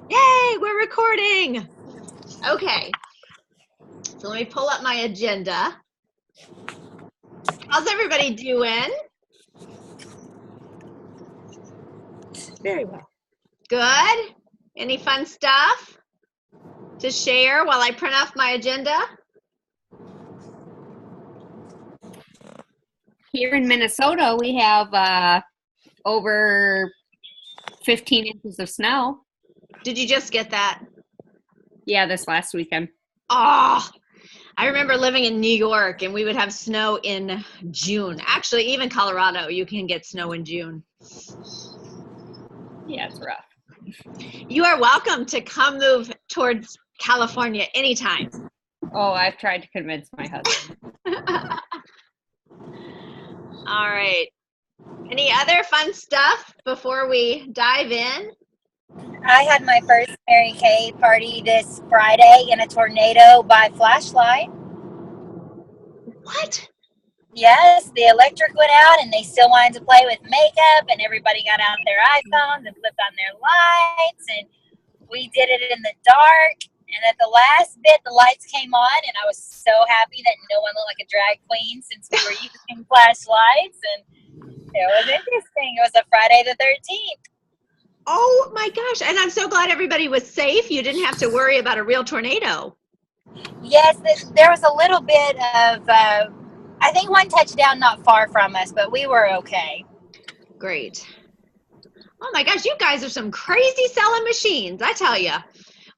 Yay, we're recording. Okay, so let me pull up my agenda. How's everybody doing? Very well. Good? Any fun stuff to share while I print off my agenda? Here in Minnesota, we have over 15 inches of snow. Did you just get that? Yeah, this last weekend. Oh, I remember living in New York and we would have snow in June. Actually, even Colorado, you can get snow in June. Yeah, it's rough. You are welcome to come move towards California anytime. Oh, I've tried to convince my husband. All right. Any other fun stuff before we dive in? I had my first Mary Kay party this Friday in a tornado by flashlight. What? Yes, the electric went out and they still wanted to play with makeup and everybody got out their iPhones and flipped on their lights and we did it in the dark. And at the last bit, the lights came on and I was so happy that no one looked like a drag queen since we were using flashlights. And it was interesting. It was a Friday the 13th. Oh my gosh. And I'm so glad everybody was safe. You didn't have to worry about a real tornado. Yes, there was a little bit of, I think one touchdown not far from us, but we were okay. Great. Oh my gosh, you guys are some crazy selling machines, I tell you.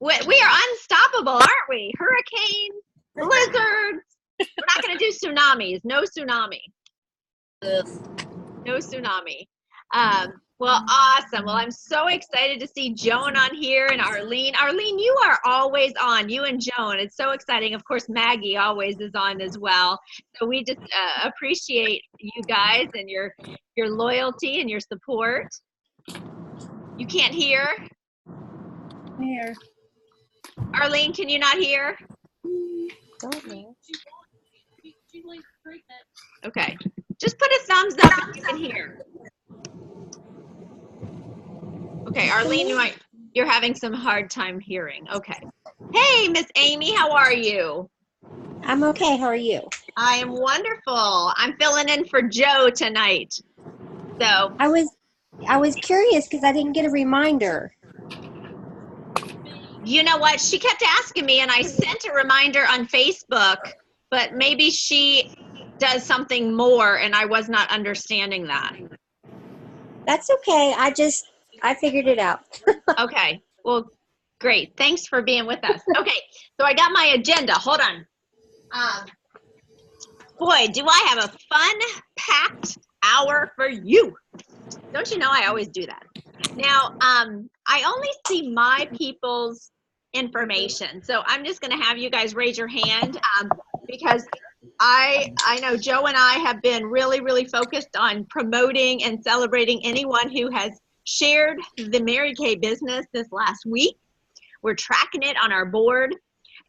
We are unstoppable, aren't we? Hurricanes, blizzards. We're not going to do tsunamis. No tsunami. Ugh. No tsunami. Well, awesome. Well, I'm so excited to see Joan on here and Arlene. Arlene, you are always on, you and Joan. It's so exciting. Of course, Maggie always is on as well. So we just appreciate you guys and your loyalty and your support. You can't hear? Here. Arlene, can you not hear? Okay. Just put a thumbs up if you can hear. Okay, Arlene, you're having some hard time hearing. Okay. Hey, Miss Amy, how are you? I'm okay. How are you? I am wonderful. I'm filling in for Joe tonight. So I was curious because I didn't get a reminder. you know what? She kept asking me and I sent a reminder on Facebook, but maybe she does something more and I was not understanding that. That's okay. I figured it out. Okay. Well, great. Thanks for being with us. Okay. So I got my agenda. Hold on. Boy, do I have a fun-packed hour for you. Don't you know I always do that? Now, I only see my people's information. So I'm just going to have you guys raise your hand because I know Joe and I have been really, really focused on promoting and celebrating anyone who has shared the Mary Kay business this last week. We're tracking it on our board.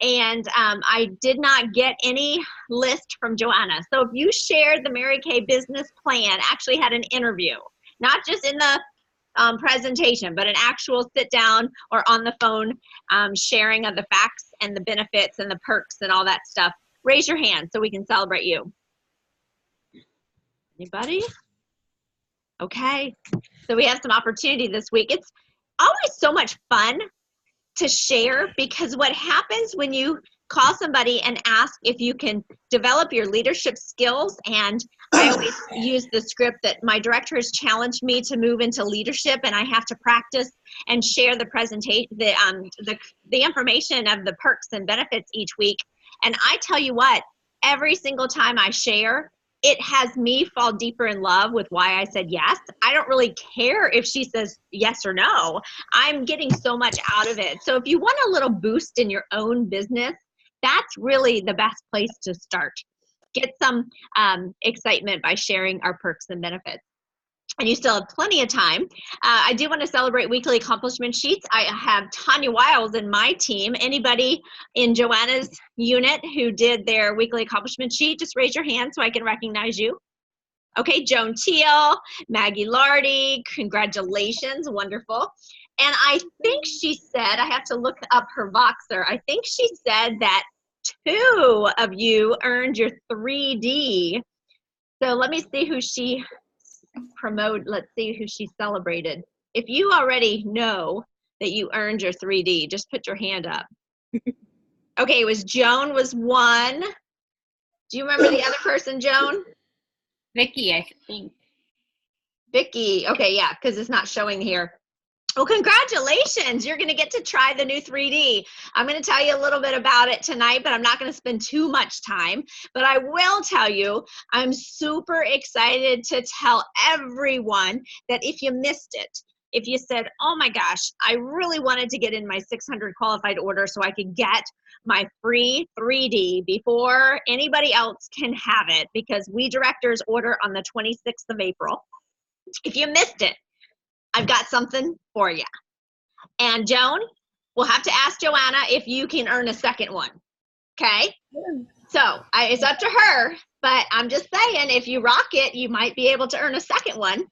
And I did not get any list from Joanna. So if you shared the Mary Kay business plan, actually had an interview, not just in the presentation, but an actual sit down or on the phone sharing of the facts and the benefits and the perks and all that stuff, raise your hand so we can celebrate you. Anybody? Okay. So we have some opportunity this week. It's always so much fun to share because what happens when you call somebody and ask if you can develop your leadership skills, and I always use the script that my director has challenged me to move into leadership and I have to practice and share the presentation, the information of the perks and benefits each week. And I tell you what, every single time I share, it has me fall deeper in love with why I said yes. I don't really care if she says yes or no. I'm getting so much out of it. So if you want a little boost in your own business, that's really the best place to start. Get some excitement by sharing our perks and benefits. And you still have plenty of time. I do want to celebrate weekly accomplishment sheets. I have Tanya Wiles in my team. Anybody in Joanna's unit who did their weekly accomplishment sheet, just raise your hand so I can recognize you. Okay, Joan Teal, Maggie Lardy, congratulations, wonderful. And I think she said, I have to look up her Voxer. I think she said that 2 of you earned your 3D. So let me see who she promoted. Let's see who she celebrated. If you already know that you earned your 3D, just put your hand up. Okay, it was Joan was 1. Do you remember the other person, Joan? Vicky, I think. Vicky. Okay, yeah, because it's not showing here. Well, congratulations. You're going to get to try the new 3D. I'm going to tell you a little bit about it tonight, but I'm not going to spend too much time. But I will tell you, I'm super excited to tell everyone that if you missed it, if you said, oh my gosh, I really wanted to get in my 600 qualified order so I could get my free 3D before anybody else can have it, because we directors order on the 26th of April. If you missed it, I've got something for you. And Joan, we'll have to ask Joanna if you can earn a second one. Okay? So it's up to her, but I'm just saying, if you rock it, you might be able to earn a second one.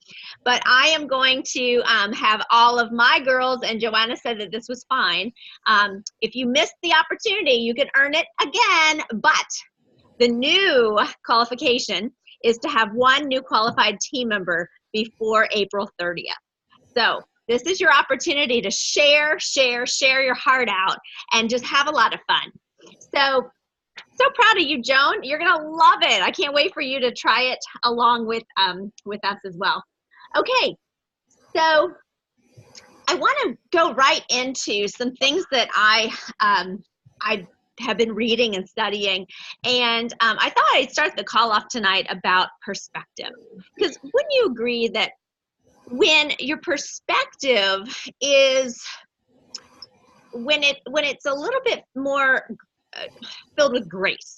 But I am going to have all of my girls, and Joanna said that this was fine. If you missed the opportunity, you can earn it again, but the new qualification is to have 1 new qualified team member before April 30th. So this is your opportunity to share your heart out and just have a lot of fun. So proud of you, Joan. You're going to love it. I can't wait for you to try it along with us as well. Okay, so I want to go right into some things that I have been reading and studying. And I thought I'd start the call off tonight about perspective. Because wouldn't you agree that when your perspective is, when it's a little bit more filled with grace,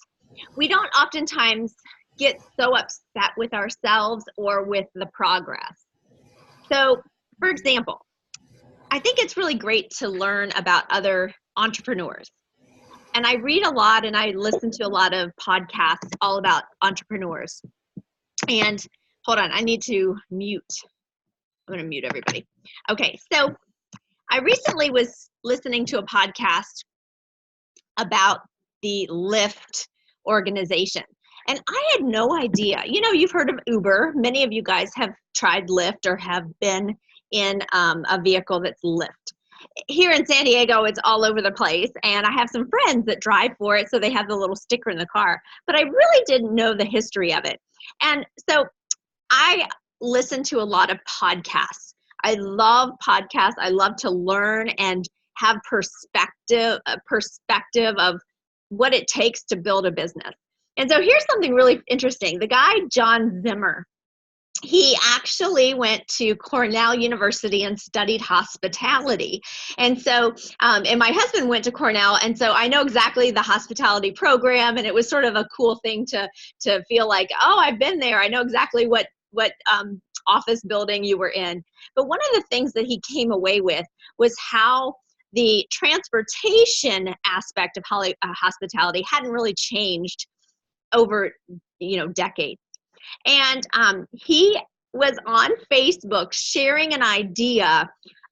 we don't oftentimes get so upset with ourselves or with the progress. So, for example, I think it's really great to learn about other entrepreneurs. And I read a lot and I listen to a lot of podcasts all about entrepreneurs. And hold on, I need to mute. I'm going to mute everybody. Okay, so I recently was listening to a podcast about the Lyft organization. And I had no idea. You know, you've heard of Uber. Many of you guys have tried Lyft or have been in a vehicle that's Lyft. Here in San Diego, it's all over the place. And I have some friends that drive for it, so they have the little sticker in the car. But I really didn't know the history of it. And so I listen to a lot of podcasts. I love podcasts. I love to learn and have perspective of what it takes to build a business. And so here's something really interesting. The guy, John Zimmer, he actually went to Cornell University and studied hospitality. And so, and my husband went to Cornell, and so I know exactly the hospitality program, and it was sort of a cool thing to feel like, oh, I've been there. I know exactly what office building you were in. But one of the things that he came away with was how the transportation aspect of hospitality hadn't really changed over, decades. And he was on Facebook sharing an idea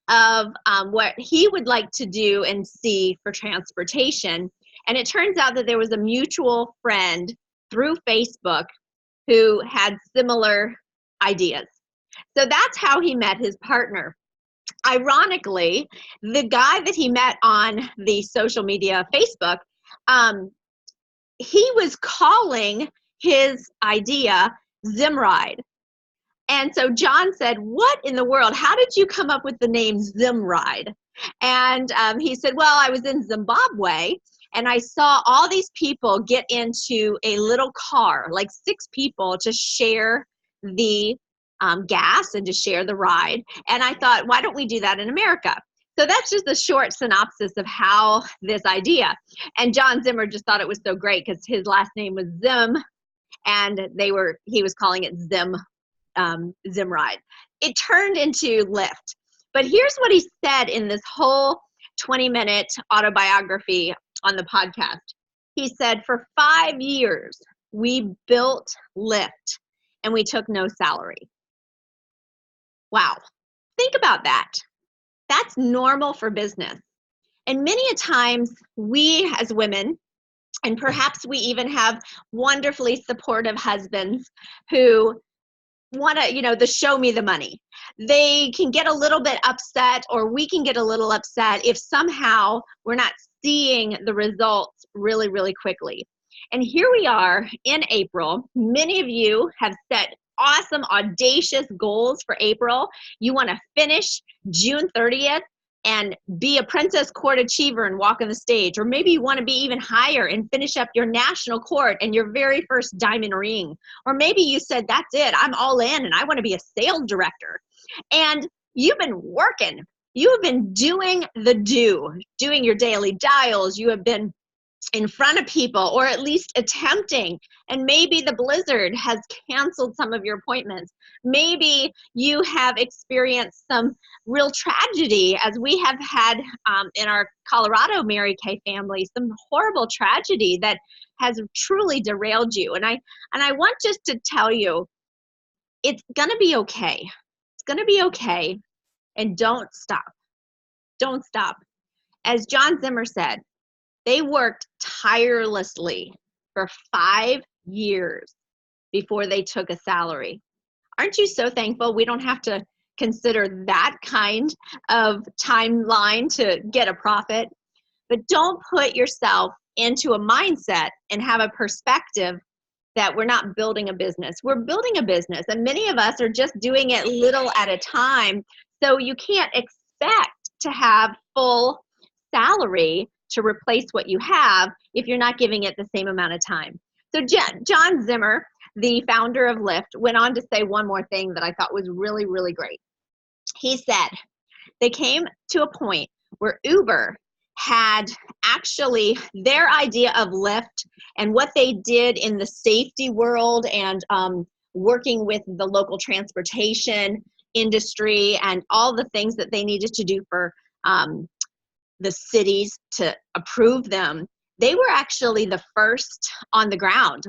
of what he would like to do and see for transportation. And it turns out that there was a mutual friend through Facebook who had similar ideas. So that's how he met his partner. Ironically, the guy that he met on the social media Facebook, he was calling his idea Zimride. And so John said, what in the world? How did you come up with the name Zimride? And he said, well, I was in Zimbabwe and I saw all these people get into a little car, like 6 people, to share the gas and to share the ride. And I thought, why don't we do that in America? So that's just a short synopsis of how this idea. And John Zimmer just thought it was so great because his last name was Zim, and he was calling it Zimride. It turned into Lyft. But here's what he said in this whole 20-minute autobiography on the podcast. He said, for 5 years, we built Lyft. and we took no salary. Wow. Think about that. That's normal for business. And many a times we as women, and perhaps we even have wonderfully supportive husbands who want to, the show me the money. They can get a little bit upset, or we can get a little upset if somehow we're not seeing the results really, really quickly. And here we are in April. Many of you have set awesome, audacious goals for April. You want to finish June 30th and be a Princess Court achiever and walk on the stage. Or maybe you want to be even higher and finish up your national court and your very first diamond ring. Or maybe you said, that's it, I'm all in and I want to be a sales director. And you've been working. You have been doing doing your daily dials. You have been in front of people, or at least attempting. And maybe the blizzard has canceled some of your appointments. Maybe you have experienced some real tragedy, as we have had in our Colorado Mary Kay family, some horrible tragedy that has truly derailed you. And I want just to tell you, it's gonna be okay. It's gonna be okay. And don't stop. Don't stop. As John Zimmer said, they worked tirelessly for 5 years before they took a salary. Aren't you so thankful we don't have to consider that kind of timeline to get a profit? But don't put yourself into a mindset and have a perspective that we're not building a business. We're building a business, and many of us are just doing it little at a time. So you can't expect to have full salary to replace what you have if you're not giving it the same amount of time. So John Zimmer, the founder of Lyft, went on to say one more thing that I thought was really, really great. He said they came to a point where Uber had actually their idea of Lyft and what they did in the safety world and working with the local transportation industry and all the things that they needed to do for the cities to approve them. They were actually the first on the ground.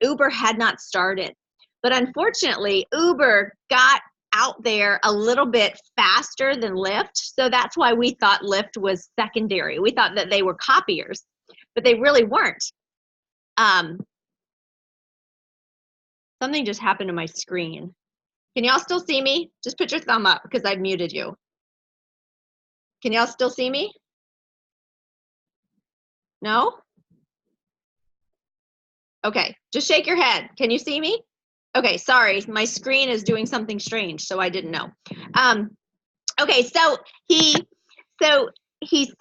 Uber had not started. But unfortunately, Uber got out there a little bit faster than Lyft. So that's why we thought Lyft was secondary. We thought that they were copiers, but they really weren't. Something just happened to my screen. Can y'all still see me? Just put your thumb up because I've muted you. Can y'all still see me? No? Okay, just shake your head. Can you see me? Okay, sorry, my screen is doing something strange, so I didn't know. Okay, so he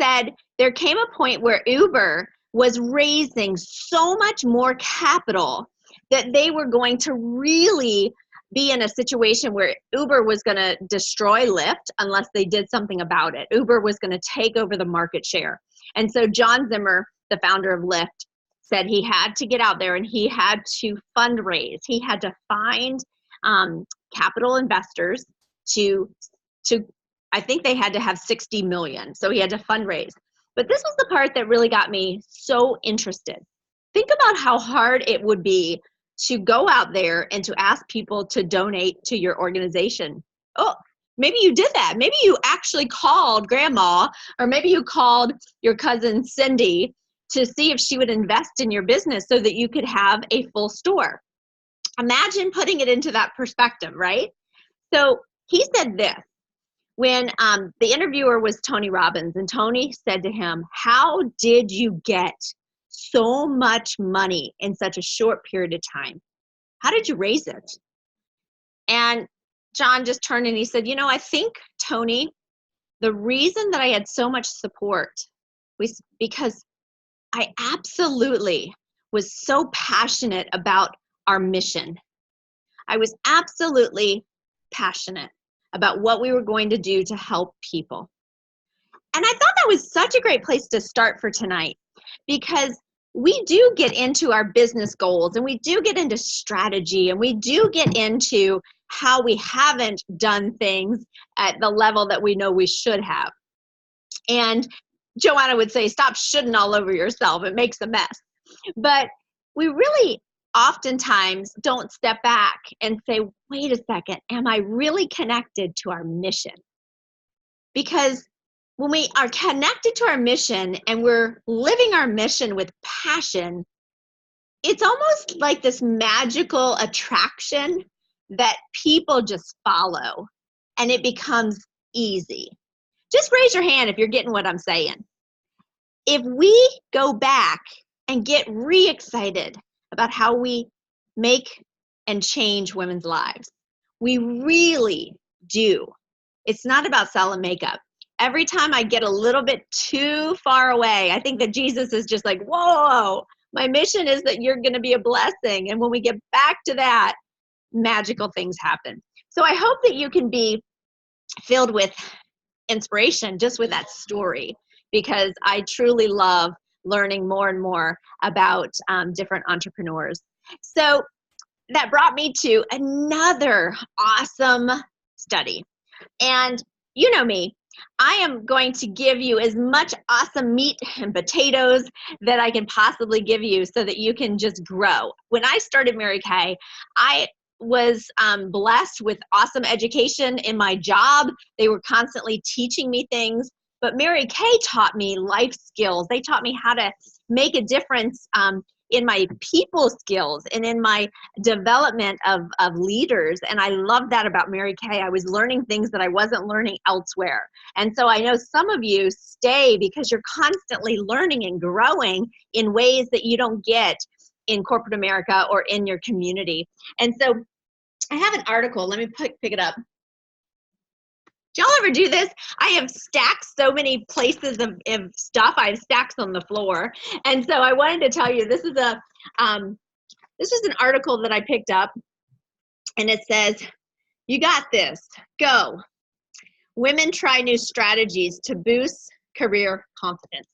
said there came a point where Uber was raising so much more capital that they were going to really be in a situation where Uber was going to destroy Lyft unless they did something about it. Uber was going to take over the market share. And so John Zimmer, the founder of Lyft, said he had to get out there and he had to fundraise. He had to find capital investors to I think they had to have 60 million. So he had to fundraise. But this was the part that really got me so interested. Think about how hard it would be to go out there and to ask people to donate to your organization. Oh, maybe you did that. Maybe you actually called grandma, or maybe you called your cousin Cindy to see if she would invest in your business so that you could have a full store. Imagine putting it into that perspective, right? So he said this when the interviewer was Tony Robbins, and Tony said to him, "How did you get so much money in such a short period of time? How did you raise it?" And John just turned and he said, I think, Tony, the reason that I had so much support was because I absolutely was so passionate about our mission. I was absolutely passionate about what we were going to do to help people. And I thought that was such a great place to start for tonight, because we do get into our business goals and we do get into strategy and we do get into how we haven't done things at the level that we know we should have. And Joanna would say, stop shitting all over yourself. It makes a mess. But we really oftentimes don't step back and say, wait a second, am I really connected to our mission? Because when we are connected to our mission and we're living our mission with passion, it's almost like this magical attraction that people just follow, and it becomes easy. Just raise your hand if you're getting what I'm saying. If we go back and get re-excited about how we make and change women's lives, we really do. It's not about selling makeup. Every time I get a little bit too far away, I think that Jesus is just like, whoa, my mission is that you're going to be a blessing. And when we get back to that, magical things happen. So I hope that you can be filled with inspiration just with that story, because I truly love learning more and more about different entrepreneurs. So that brought me to another awesome study. And you know me, I am going to give you as much awesome meat and potatoes that I can possibly give you so that you can just grow. When I started Mary Kay, I was blessed with awesome education in my job. They were constantly teaching me things, but Mary Kay taught me life skills. They taught me how to make a difference in my people skills and in my development of leaders. And I love that about Mary Kay. I was learning things that I wasn't learning elsewhere. And so I know some of you stay because you're constantly learning and growing in ways that you don't get in corporate America or in your community. And so I have an article. Let me pick it up. Do y'all ever do this? I have stacked so many places of stuff. I have stacks on the floor. And so I wanted to tell you, this is an article that I picked up, and it says, you got this, go. Women try new strategies to boost career confidence.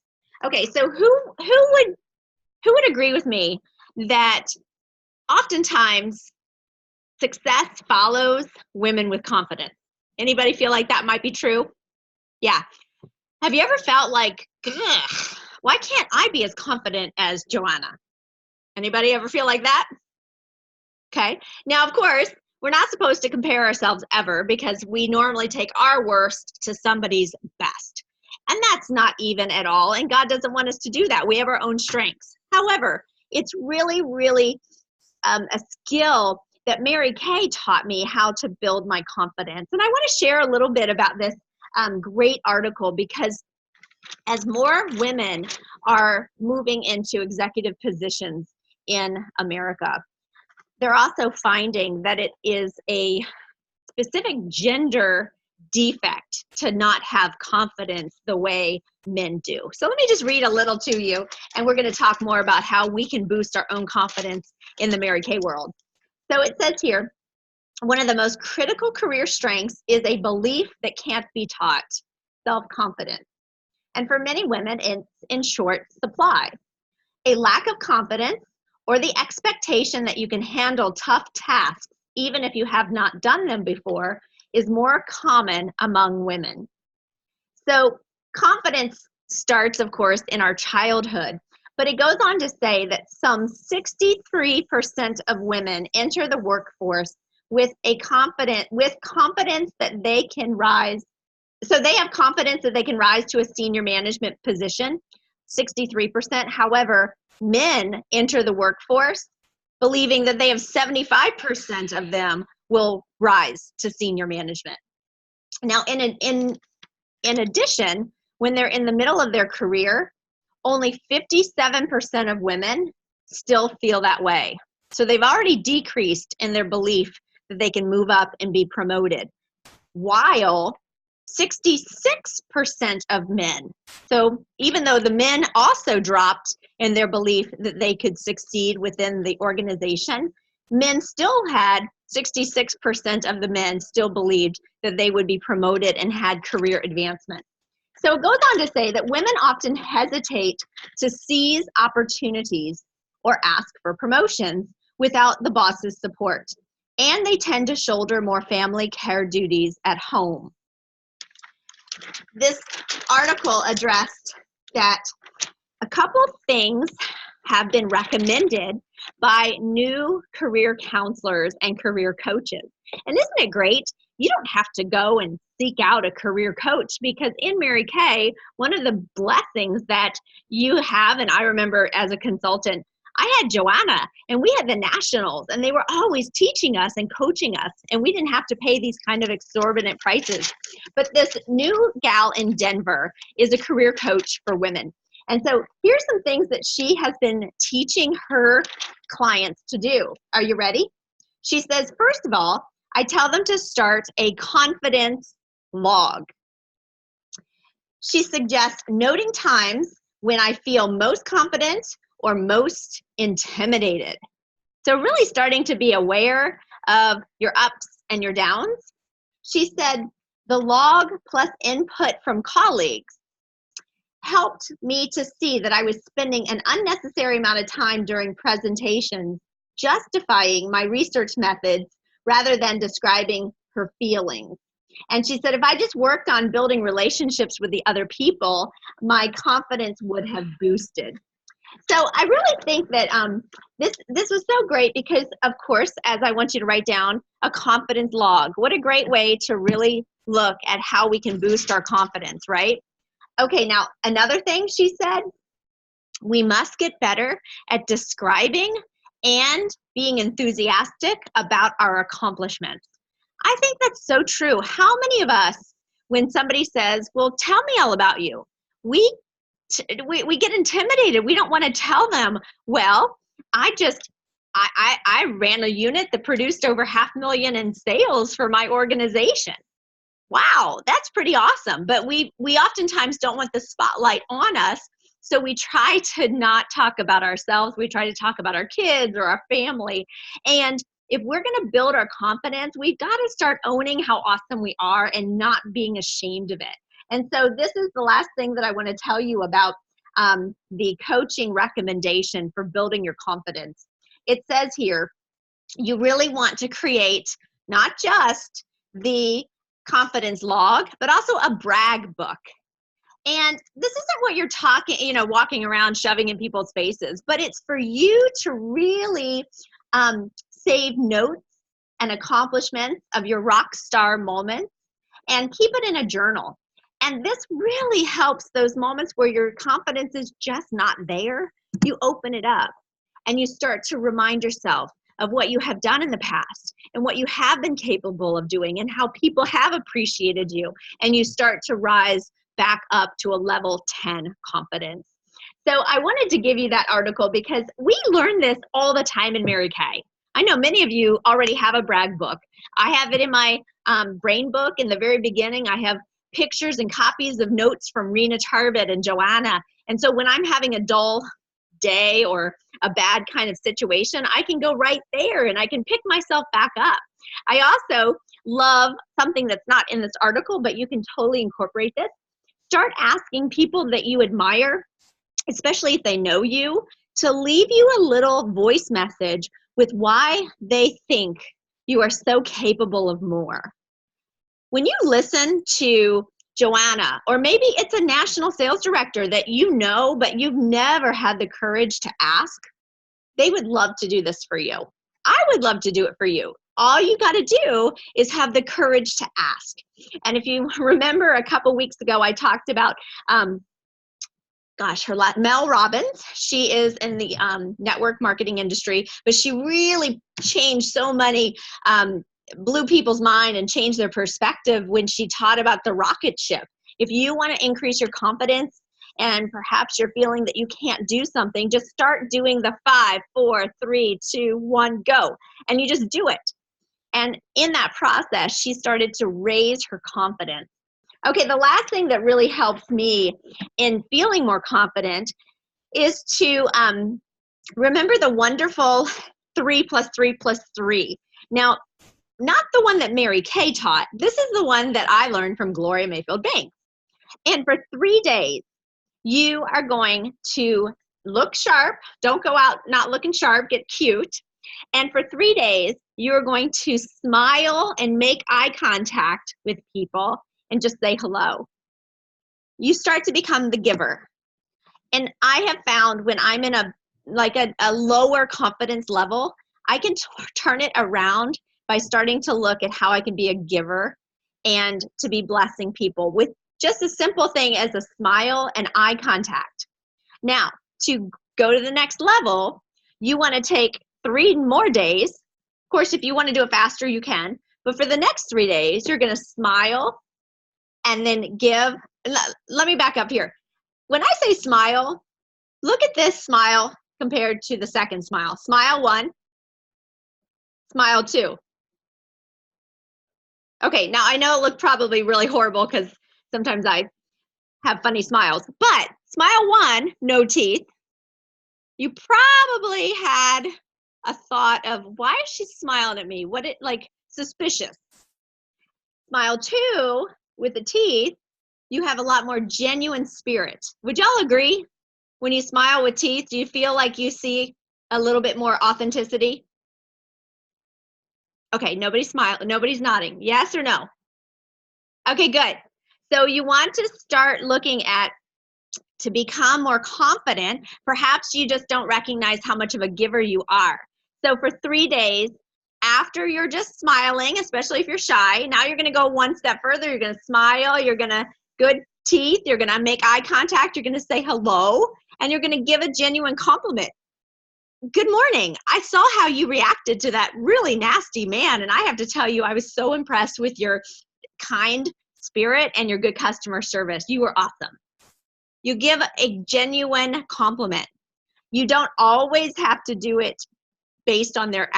Okay, so who would agree with me that oftentimes success follows women with confidence? Anybody feel like that might be true? Yeah. Have you ever felt like, why can't I be as confident as Joanna? Anybody ever feel like that? Okay. Now, of course, we're not supposed to compare ourselves ever, because we normally take our worst to somebody's best. And that's not even at all. And God doesn't want us to do that. We have our own strengths. However, it's really, really a skill that Mary Kay taught me how to build my confidence. And I want to share a little bit about this great article, because as more women are moving into executive positions in America, they're also finding that it is a specific gender defect to not have confidence the way men do. So let me just read a little to you, and we're going to talk more about how we can boost our own confidence in the Mary Kay world. So it says here, one of the most critical career strengths is a belief that can't be taught, self-confidence. And for many women, it's in short supply. A lack of confidence, or the expectation that you can handle tough tasks even if you have not done them before, is more common among women. So confidence starts, of course, in our childhood. But it goes on to say that some 63% of women enter the workforce with confidence that they can rise. So they have confidence that they can rise to a senior management position, 63%. However, men enter the workforce believing that they have 75% of them will rise to senior management. Now, in addition, when they're in the middle of their career, only 57% of women still feel that way. So they've already decreased in their belief that they can move up and be promoted, while 66% of men. So even though the men also dropped in their belief that they could succeed within the organization, men still had 66% of the men still believed that they would be promoted and had career advancement. So it goes on to say that women often hesitate to seize opportunities or ask for promotions without the boss's support, and they tend to shoulder more family care duties at home. This article addressed that a couple things have been recommended by new career counselors and career coaches. And isn't it great? You don't have to go and seek out a career coach, because in Mary Kay, one of the blessings that you have, and I remember as a consultant, I had Joanna and we had the nationals, and they were always teaching us and coaching us, and we didn't have to pay these kind of exorbitant prices. But this new gal in Denver is a career coach for women. And so here's some things that she has been teaching her clients to do. Are you ready? She says, first of all, I tell them to start a confidence log. She suggests noting times when I feel most confident or most intimidated. So really starting to be aware of your ups and your downs. She said the log plus input from colleagues helped me to see that I was spending an unnecessary amount of time during presentations justifying my research methods rather than describing her feelings. And she said, if I just worked on building relationships with the other people, my confidence would have boosted. So I really think that this was so great because, of course, as I want you to write down, a confidence log. What a great way to really look at how we can boost our confidence, right? Okay, now another thing she said, we must get better at describing and being enthusiastic about our accomplishments. I think that's so true. How many of us, when somebody says, well, tell me all about you, we get intimidated. We don't want to tell them, well, I ran a unit that produced over $500,000 in sales for my organization. Wow, that's pretty awesome. But we oftentimes don't want the spotlight on us. So we try to not talk about ourselves. We try to talk about our kids or our family. And if we're going to build our confidence, we've got to start owning how awesome we are and not being ashamed of it. And so this is the last thing that I want to tell you about the coaching recommendation for building your confidence. It says here, you really want to create not just the confidence log, but also a brag book. And this isn't what you're talking, walking around shoving in people's faces, but it's for you to really save notes and accomplishments of your rock star moments and keep it in a journal. And this really helps those moments where your confidence is just not there. You open it up and you start to remind yourself of what you have done in the past and what you have been capable of doing and how people have appreciated you. And you start to rise back up to a level 10 confidence. So I wanted to give you that article because we learn this all the time in Mary Kay. I know many of you already have a brag book. I have it in my brain book. In the very beginning, I have pictures and copies of notes from Rena Tarvett and Joanna. And so when I'm having a dull day or a bad kind of situation, I can go right there and I can pick myself back up. I also love something that's not in this article, but you can totally incorporate this. Start asking people that you admire, especially if they know you, to leave you a little voice message with why they think you are so capable of more. When you listen to Joanna, or maybe it's a national sales director that you know, but you've never had the courage to ask, they would love to do this for you. I would love to do it for you. All you got to do is have the courage to ask. And if you remember a couple weeks ago, I talked about, Mel Robbins. She is in the network marketing industry, but she really changed so many, blew people's mind and changed their perspective when she taught about the rocket ship. If you want to increase your confidence and perhaps you're feeling that you can't do something, just start doing the 5, 4, 3, 2, 1, go. And you just do it. And in that process, she started to raise her confidence. Okay, the last thing that really helps me in feeling more confident is to remember the wonderful 3 + 3 + 3. Now, not the one that Mary Kay taught. This is the one that I learned from Gloria Mayfield Banks. And for 3 days, you are going to look sharp. Don't go out not looking sharp. Get cute. And for 3 days, you're going to smile and make eye contact with people and just say hello. You start to become the giver. And I have found when I'm in a like a lower confidence level, I can turn it around by starting to look at how I can be a giver and to be blessing people with just a simple thing as a smile and eye contact. Now, to go to the next level, you want to take 3 more days. Of course, if you want to do it faster, you can. But for the next 3 days, you're going to smile and then give. Let me back up here. When I say smile, look at this smile compared to the second smile. Smile 1, smile 2. Okay, now I know it looked probably really horrible because sometimes I have funny smiles. But smile 1, no teeth. You probably had a thought of, why is she smiling at me? What it like suspicious. Smile 2 with the teeth, you have a lot more genuine spirit. Would y'all agree? When you smile with teeth, do you feel like you see a little bit more authenticity? Okay, nobody's nodding. Yes or no? Okay, good. So you want to start looking at, to become more confident, perhaps you just don't recognize how much of a giver you are. So for 3 days, after you're just smiling, especially if you're shy, now you're gonna go one step further. You're gonna smile, you're gonna, good teeth, you're gonna make eye contact, you're gonna say hello, and you're gonna give a genuine compliment. Good morning. I saw how you reacted to that really nasty man, and I have to tell you, I was so impressed with your kind spirit and your good customer service. You were awesome. You give a genuine compliment. You don't always have to do it based on their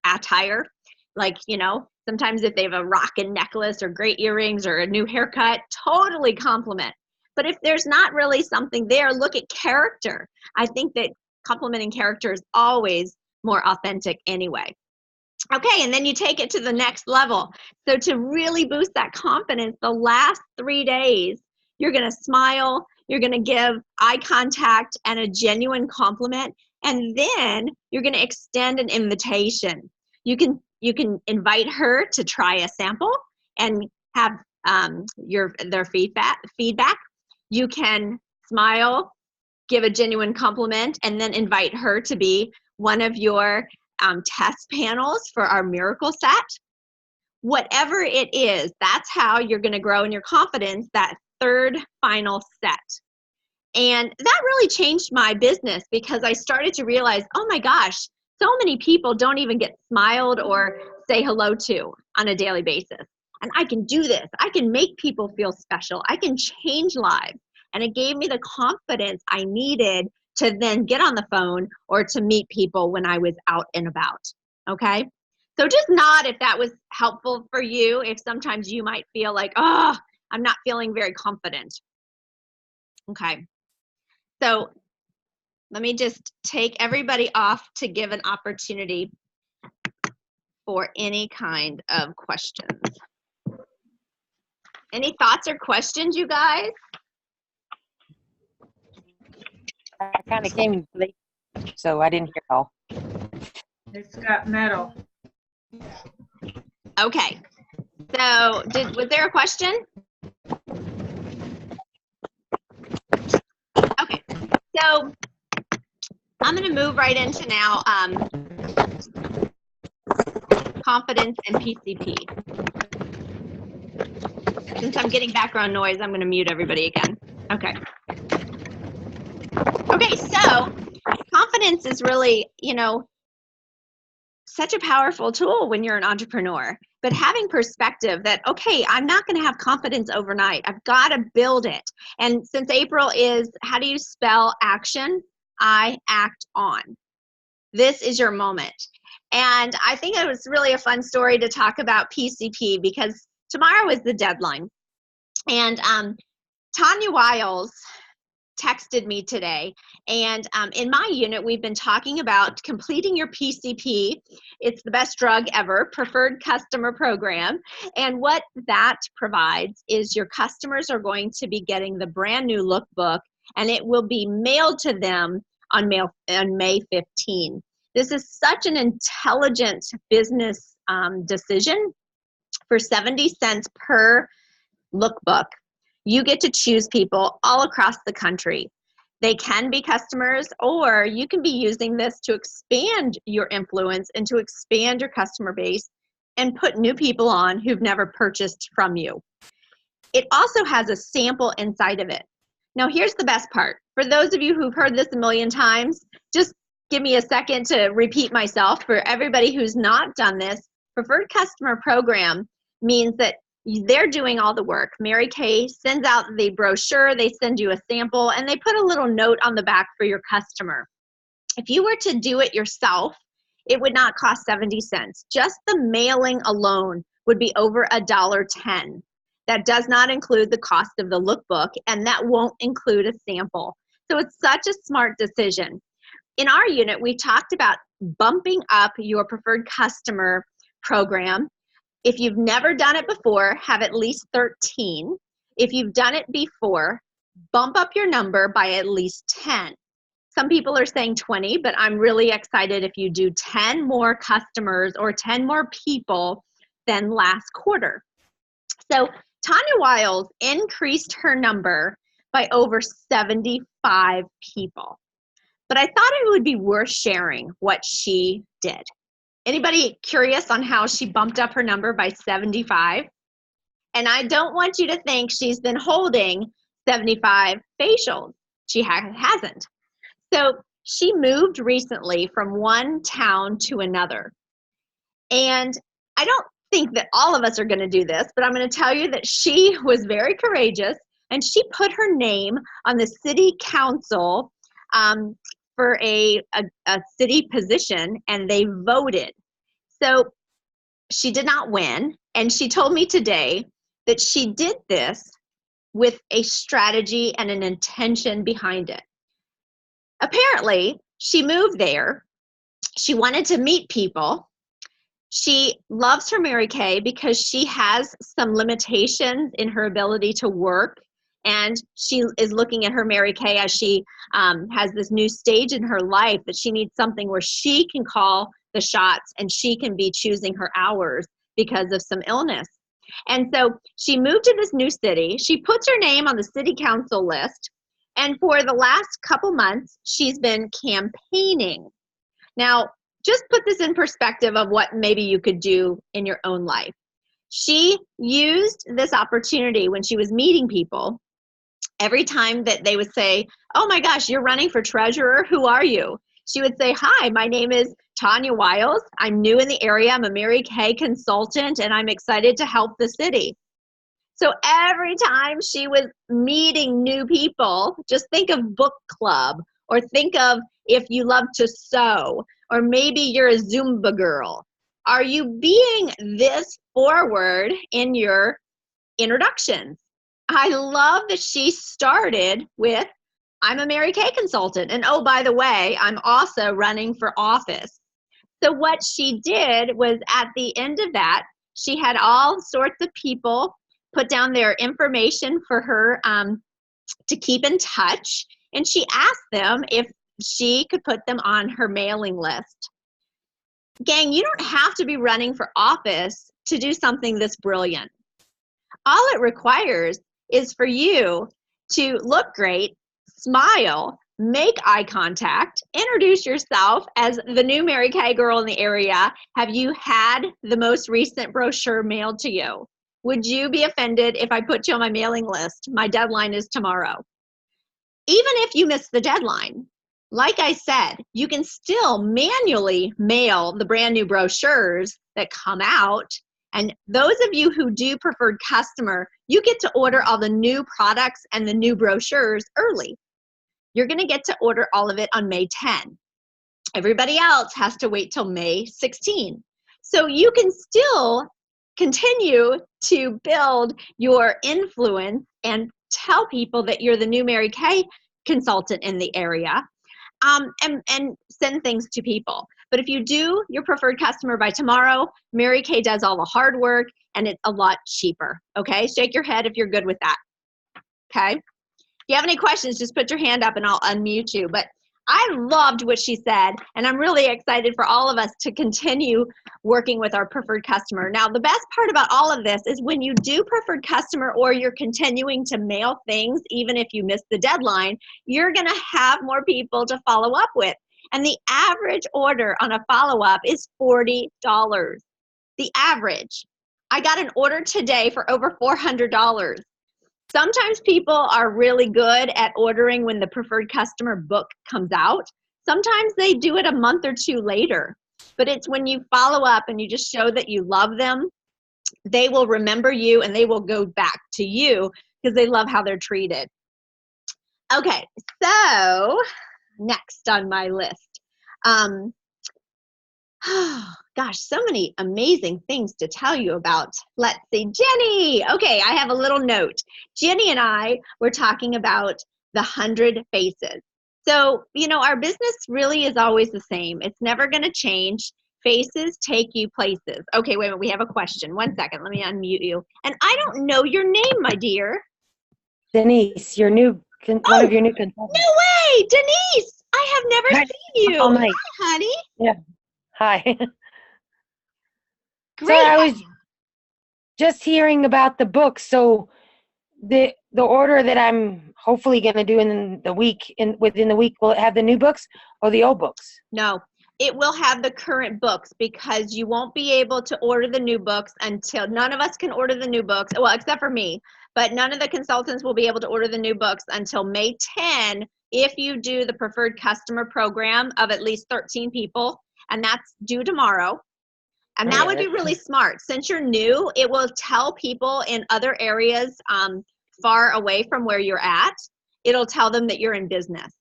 attire. Like, you know, sometimes if they have a rockin' necklace or great earrings or a new haircut, totally compliment. But if there's not really something there, look at character. I think that complimenting character is always more authentic anyway. Okay, and then you take it to the next level. So to really boost that confidence, the last 3 days, you're gonna smile, you're gonna give eye contact and a genuine compliment, and then you're gonna extend an invitation. You can invite her to try a sample and have their feedback. You can smile, give a genuine compliment, and then invite her to be one of your test panels for our miracle set. Whatever it is, that's how you're going to grow in your confidence, that third final set. And that really changed my business because I started to realize, oh my gosh, so many people don't even get smiled or say hello to on a daily basis. And I can do this. I can make people feel special. I can change lives. And it gave me the confidence I needed to then get on the phone or to meet people when I was out and about. Okay? So just nod if that was helpful for you, if sometimes you might feel like, oh, I'm not feeling very confident. Okay. So let me just take everybody off to give an opportunity for any kind of questions. Any thoughts or questions, you guys? I kind of came late, so I didn't hear all. It's got metal. Okay. So was there a question? Okay. So I'm going to move right into now confidence and PCP. Since I'm getting background noise, I'm going to mute everybody again. Okay. Okay, so confidence is really, you know, such a powerful tool when you're an entrepreneur. But having perspective that, okay, I'm not going to have confidence overnight. I've got to build it. And since April is, how do you spell action? I act on. This is your moment. And I think it was really a fun story to talk about PCP because tomorrow is the deadline. And Tanya Wiles texted me today, and in my unit we've been talking about completing your PCP. It's the best drug ever, preferred customer program, and what that provides is your customers are going to be getting the brand new lookbook, and it will be mailed to them on May 15. This is such an intelligent business decision. For 70 cents per lookbook, you get to choose people all across the country. They can be customers, or you can be using this to expand your influence and to expand your customer base and put new people on who've never purchased from you. It also has a sample inside of it. Now, here's the best part. For those of you who've heard this a million times, just give me a second to repeat myself. For everybody who's not done this, preferred customer program means that they're doing all the work. Mary Kay sends out the brochure, they send you a sample, and they put a little note on the back for your customer. If you were to do it yourself, it would not cost 70 cents. Just the mailing alone would be over $1.10. That does not include the cost of the lookbook, and that won't include a sample. So it's such a smart decision. In our unit, we talked about bumping up your preferred customer program. If you've never done it before, have at least 13. If you've done it before, bump up your number by at least 10. Some people are saying 20, but I'm really excited if you do 10 more customers or 10 more people than last quarter. So Tanya Wiles increased her number by over 75 people. But I thought it would be worth sharing what she did. Anybody curious on how she bumped up her number by 75? And I don't want you to think she's been holding 75 facials. She hasn't. So she moved recently from one town to another. And I don't think that all of us are going to do this, but I'm going to tell you that she was very courageous, and she put her name on the city council for a city position, and they voted. So she did not win, and she told me today that she did this with a strategy and an intention behind it. Apparently, she moved there. She wanted to meet people. She loves her Mary Kay because she has some limitations in her ability to work, and she is looking at her Mary Kay as she has this new stage in her life that she needs something where she can call the shots and she can be choosing her hours because of some illness. And so she moved to this new city. She puts her name on the city council list, and for the last couple months, she's been campaigning. Now, just put this in perspective of what maybe you could do in your own life. She used this opportunity when she was meeting people. Every time that they would say, "Oh my gosh, you're running for treasurer, who are you?" She would say, "Hi, my name is Tanya Wiles. I'm new in the area. I'm a Mary Kay consultant, and I'm excited to help the city." So every time she was meeting new people, just think of book club, or think of if you love to sew, or maybe you're a Zumba girl. Are you being this forward in your introductions? I love that she started with, "I'm a Mary Kay consultant, and oh, by the way, I'm also running for office." So what she did was, at the end of that, she had all sorts of people put down their information for her to keep in touch, and she asked them if she could put them on her mailing list. Gang, you don't have to be running for office to do something this brilliant. All it requires is for you to look great, smile, make eye contact, introduce yourself as the new Mary Kay girl in the area. Have you had the most recent brochure mailed to you? Would you be offended if I put you on my mailing list? My deadline is tomorrow. Even if you miss the deadline, like I said, you can still manually mail the brand new brochures that come out. And those of you who do preferred customer, you get to order all the new products and the new brochures early. You're going to get to order all of it on May 10. Everybody else has to wait till May 16. So you can still continue to build your influence and tell people that you're the new Mary Kay consultant in the area, and send things to people. But if you do your preferred customer by tomorrow, Mary Kay does all the hard work, and it's a lot cheaper. Okay, shake your head if you're good with that. Okay, if you have any questions, just put your hand up and I'll unmute you. But I loved what she said, and I'm really excited for all of us to continue working with our preferred customer. Now, the best part about all of this is when you do preferred customer or you're continuing to mail things, even if you miss the deadline, you're going to have more people to follow up with. And the average order on a follow-up is $40. The average. I got an order today for over $400. Sometimes people are really good at ordering when the preferred customer book comes out. Sometimes they do it a month or two later. But it's when you follow up and you just show that you love them, they will remember you and they will go back to you because they love how they're treated. Okay, so next on my list. Gosh, so many amazing things to tell you about. Let's see, Jenny. Okay, I have a little note. Jenny and I were talking about the 100 faces. So, you know, our business really is always the same. It's never going to change. Faces take you places. Okay, wait a minute. We have a question. 1 second. Let me unmute you. And I don't know your name, my dear. Denise, your new, one of your new consultants. No way, Denise. I have never seen you. Oh, my. Hi, honey. Yeah. Hi. Great. So I was just hearing about the book. So the order that I'm hopefully going to do in the week, within the week, will it have the new books or the old books? No, it will have the current books because you won't be able to order the new books until none of us can order the new books. Well, except for me, but none of the consultants will be able to order the new books until May 10 if you do the preferred customer program of at least 13 people, and that's due tomorrow. And that would be really smart. Since you're new, it will tell people in other areas far away from where you're at, it'll tell them that you're in business.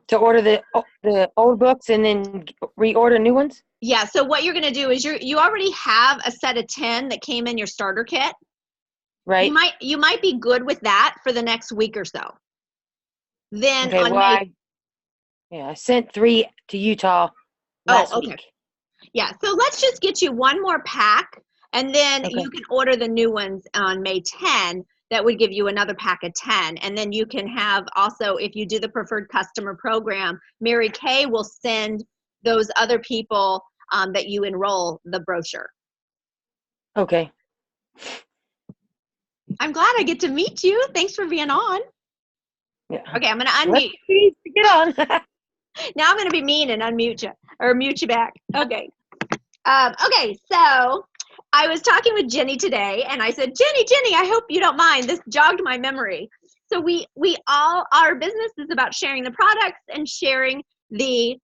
To order the old books and then reorder new ones? Yeah, so what you're going to do is you already have a set of 10 that came in your starter kit. Right. You might be good with that for the next week or so. Then Okay, on well, May, I sent 3 to Utah last week. Yeah, so let's just get you one more pack, and then Okay. you can order the new ones on May 10. That would give you another pack of 10. And then you can have also, if you do the preferred customer program, Mary Kay will send those other people that you enroll the brochure. Okay. I'm glad I get to meet you. Thanks for being on. Yeah. Okay, I'm going to Let's unmute. get on. Now I'm going to be mean and unmute you, or mute you back. Okay. Okay, so I was talking with Jenny today, and I said, Jenny, I hope you don't mind. This jogged my memory. So we all, our business is about sharing the products and sharing the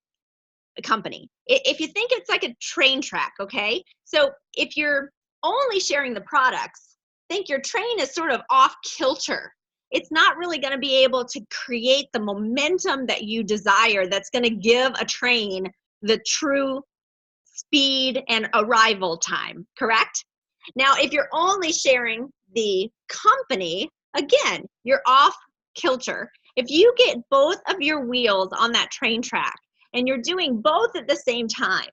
company. If you think it's like a train track, okay? So if you're only sharing the products, think your train is sort of off kilter. It's not really going to be able to create the momentum that you desire that's going to give a train the true speed and arrival time, correct? Now, if you're only sharing the company, again, you're off kilter. If you get both of your wheels on that train track and you're doing both at the same time,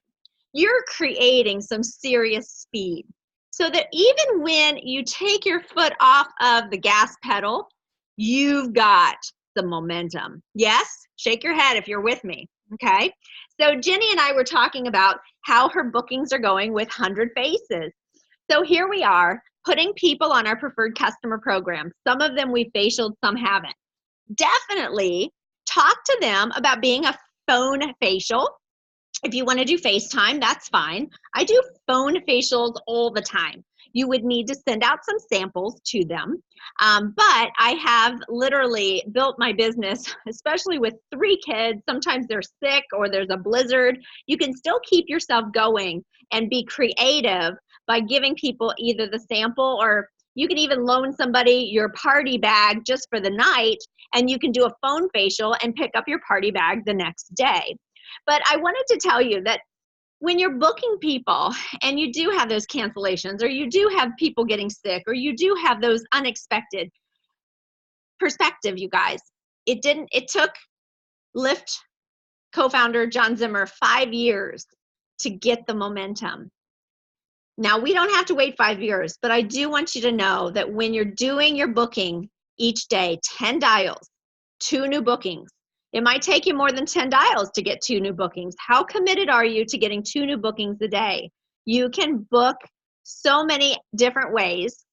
you're creating some serious speed. So that even when you take your foot off of the gas pedal, you've got the momentum. Yes? Shake your head if you're with me, okay? So Jenny and I were talking about how her bookings are going with 100 Faces. So here we are, putting people on our preferred customer program. Some of them we facialed, some haven't. Definitely talk to them about being a phone facial. If you want to do FaceTime, that's fine. I do phone facials all the time. You would need to send out some samples to them. But I have literally built my business, especially with 3 kids. Sometimes they're sick or there's a blizzard. You can still keep yourself going and be creative by giving people either the sample, or you can even loan somebody your party bag just for the night, and you can do a phone facial and pick up your party bag the next day. But I wanted to tell you that when you're booking people and you do have those cancellations, or you do have people getting sick, or you do have those unexpected perspective, you guys, it took Lyft co-founder John Zimmer 5 years to get the momentum. Now, we don't have to wait 5 years, but I do want you to know that when you're doing your booking each day, 10 dials, 2 new bookings, It might take you more than 10 dials to get 2 new bookings. How committed are you to getting 2 new bookings a day? You can book so many different ways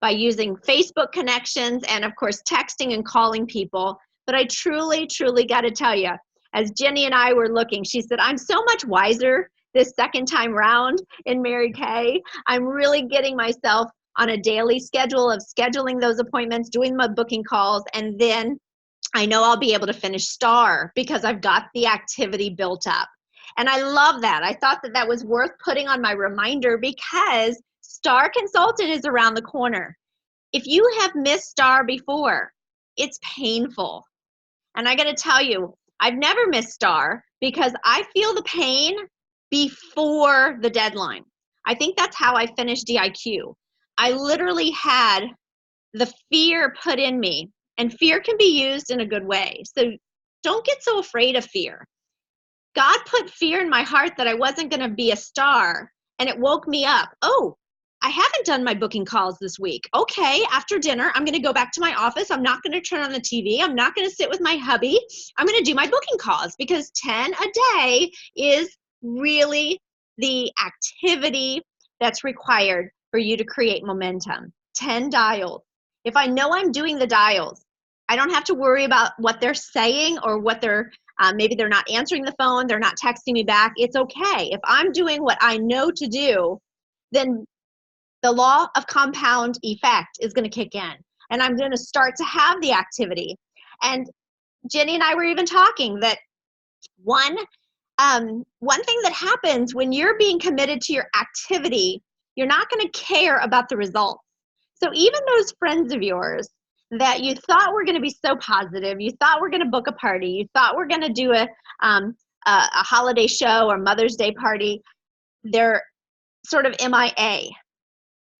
by using Facebook connections and, of course, texting and calling people. But I truly, truly got to tell you, as Jenny and I were looking, she said, I'm so much wiser this second time round in Mary Kay. I'm really getting myself on a daily schedule of scheduling those appointments, doing my booking calls, and then I know I'll be able to finish STAR because I've got the activity built up. And I love that. I thought that that was worth putting on my reminder because STAR Consultant is around the corner. If you have missed STAR before, it's painful. And I got to tell you, I've never missed STAR because I feel the pain before the deadline. I think that's how I finished DIQ. I literally had the fear put in me, and fear can be used in a good way. So don't get so afraid of fear. God put fear in my heart that I wasn't going to be a star, and it woke me up. Oh, I haven't done my booking calls this week. Okay, after dinner, I'm going to go back to my office. I'm not going to turn on the TV. I'm not going to sit with my hubby. I'm going to do my booking calls because 10 a day is really the activity that's required for you to create momentum. 10 dials. If I know I'm doing the dials, I don't have to worry about what they're saying or what they're maybe they're not answering the phone, they're not texting me back. It's okay. If I'm doing what I know to do, then the law of compound effect is going to kick in. And I'm going to start to have the activity. And Jenny and I were even talking that one thing that happens when you're being committed to your activity, you're not going to care about the results. So even those friends of yours that you thought were going to be so positive, you thought we're going to book a party, you thought we're going to do a holiday show or Mother's Day party, they're sort of MIA.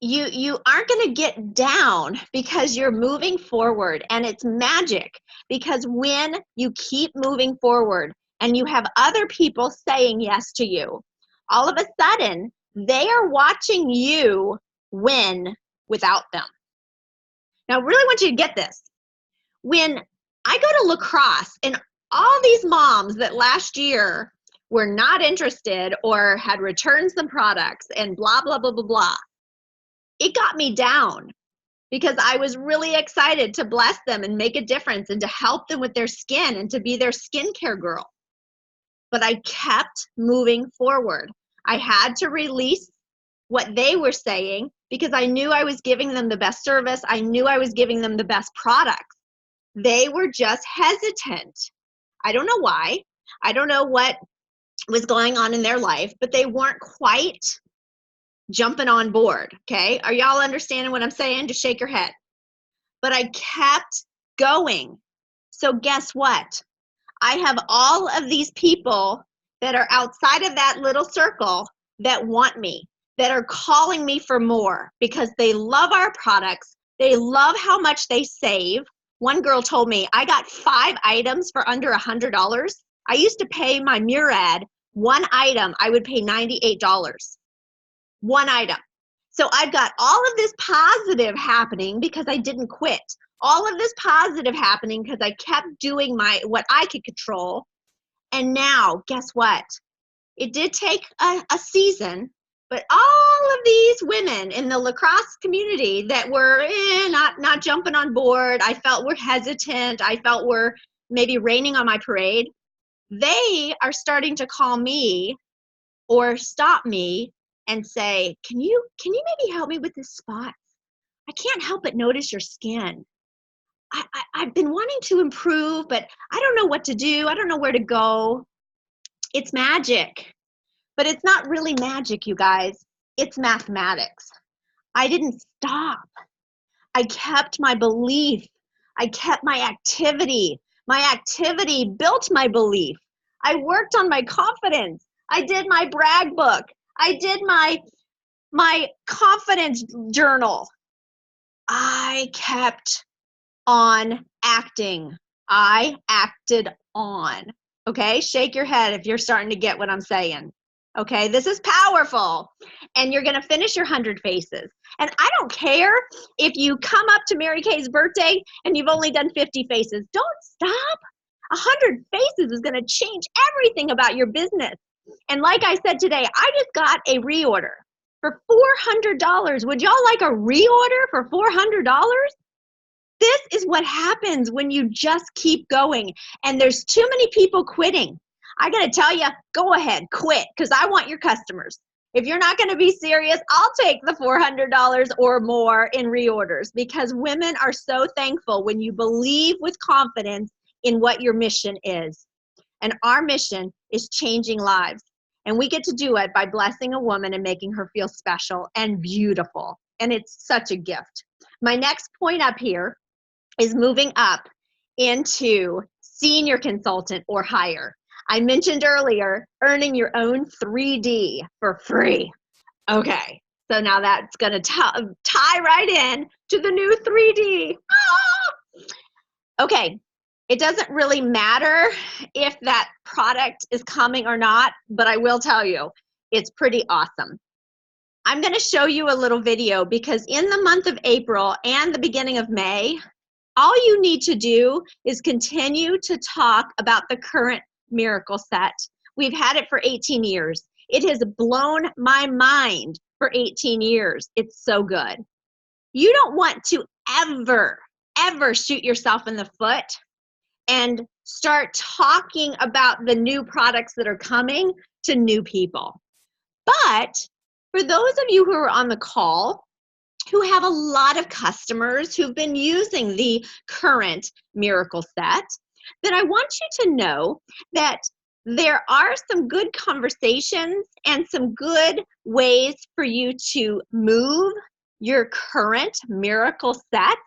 You aren't going to get down because you're moving forward, and it's magic because when you keep moving forward and you have other people saying yes to you, all of a sudden they are watching you win without them. Now, I really want you to get this. When I go to lacrosse and all these moms that last year were not interested or had returned some products and blah, blah, blah, blah, blah, it got me down because I was really excited to bless them and make a difference and to help them with their skin and to be their skincare girl. But I kept moving forward. I had to release what they were saying because I knew I was giving them the best service. I knew I was giving them the best products. They were just hesitant. I don't know why. I don't know what was going on in their life, but they weren't quite jumping on board, okay? Are y'all understanding what I'm saying? Just shake your head. But I kept going. So guess what? I have all of these people that are outside of that little circle that want me, that are calling me for more because they love our products. They love how much they save. One girl told me, I got 5 items for under $100. I used to pay my Murad, one item, I would pay $98. One item. So I've got all of this positive happening because I didn't quit. All of this positive happening because I kept doing what I could control. And now, guess what? It did take a season, but all of these women in the lacrosse community that were not jumping on board, I felt were hesitant, I felt were maybe raining on my parade, they are starting to call me or stop me and say, can you maybe help me with this spot? I can't help but notice your skin. I've been wanting to improve, but I don't know what to do. I don't know where to go. It's magic, but it's not really magic, you guys. It's mathematics. I didn't stop. I kept my belief. I kept my activity. My activity built my belief. I worked on my confidence. I did my brag book. I did my confidence journal. I kept on acting. I acted on. Okay, shake your head if you're starting to get what I'm saying. Okay, this is powerful. And you're going to finish your 100 faces. And I don't care if you come up to Mary Kay's birthday and you've only done 50 faces. Don't stop. 100 faces is going to change everything about your business. And like I said today, I just got a reorder for $400. Would y'all like a reorder for $400? This is what happens when you just keep going. And there's too many people quitting. I got to tell you, go ahead, quit, because I want your customers. If you're not going to be serious, I'll take the $400 or more in reorders, because women are so thankful when you believe with confidence in what your mission is. And our mission is changing lives. And we get to do it by blessing a woman and making her feel special and beautiful. And it's such a gift. My next point up here is moving up into senior consultant or higher. I mentioned earlier, earning your own 3D for free. Okay, so now that's gonna tie right in to the new 3D. Ah! Okay, it doesn't really matter if that product is coming or not, but I will tell you, it's pretty awesome. I'm gonna show you a little video because in the month of April and the beginning of May, all you need to do is continue to talk about the current Miracle Set. We've had it for 18 years. It has blown my mind for 18 years. It's so good. You don't want to ever shoot yourself in the foot and start talking about the new products that are coming to new people. But for those of you who are on the call, who have a lot of customers who've been using the current Miracle Set, then I want you to know that there are some good conversations and some good ways for you to move your current Miracle Sets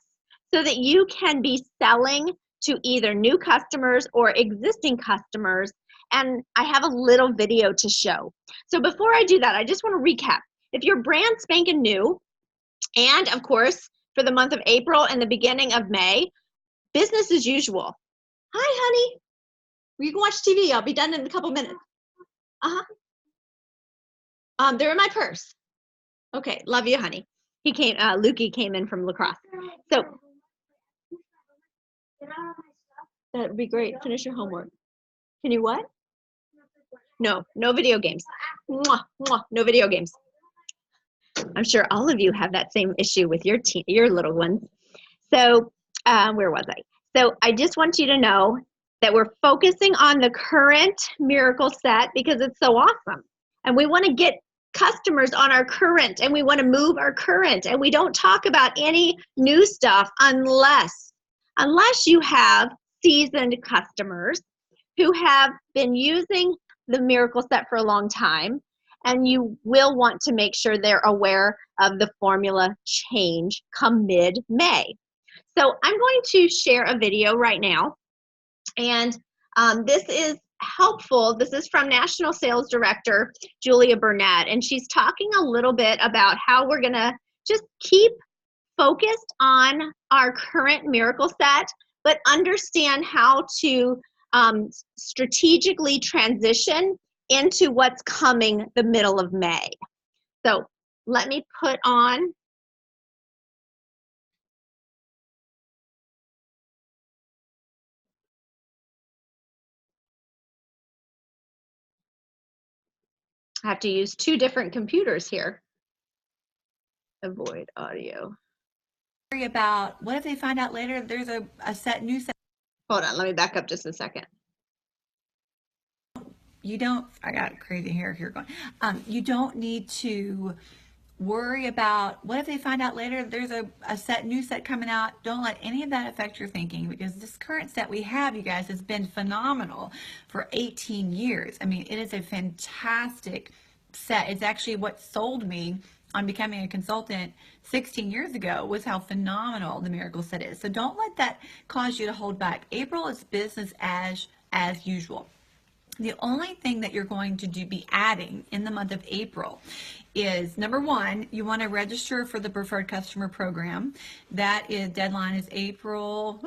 so that you can be selling to either new customers or existing customers. And I have a little video to show. So before I do that, I just want to recap. If you're brand spanking new, and of course, for the month of April and the beginning of May, business as usual. Hi, honey. You can watch TV. I'll be done in a couple minutes. They're in my purse. Okay, love you, honey. He came. Lukey came in from lacrosse. So that would be great. Finish your homework. Can you what? No video games. Mwah, mwah, no video games. I'm sure all of you have that same issue with your little ones. So where was I? So I just want you to know that we're focusing on the current Miracle Set because it's so awesome. And we want to get customers on our current, and we want to move our current, and we don't talk about any new stuff unless you have seasoned customers who have been using the Miracle Set for a long time, and you will want to make sure they're aware of the formula change come mid-May. So I'm going to share a video right now, and this is helpful. This is from National Sales Director Julia Burnett, and she's talking a little bit about how we're gonna just keep focused on our current Miracle Set, but understand how to strategically transition into what's coming the middle of May. So let me put on I have to use two different computers here. Avoid audio. Worry about what if they find out later there's a new set. Hold on, let me back up just a second. You don't, I got crazy hair here going. You don't need to worry about what if they find out later there's a new set coming out. Don't let any of that affect your thinking, because this current set we have, you guys, has been phenomenal for 18 years. I mean, it is a fantastic set. It's actually what sold me on becoming a consultant 16 years ago, was how phenomenal the Miracle Set is. So don't let that cause you to hold back. April is business as usual. The only thing that you're going to be adding in the month of April is, number one, you want to register for the Preferred Customer Program. That is, deadline is April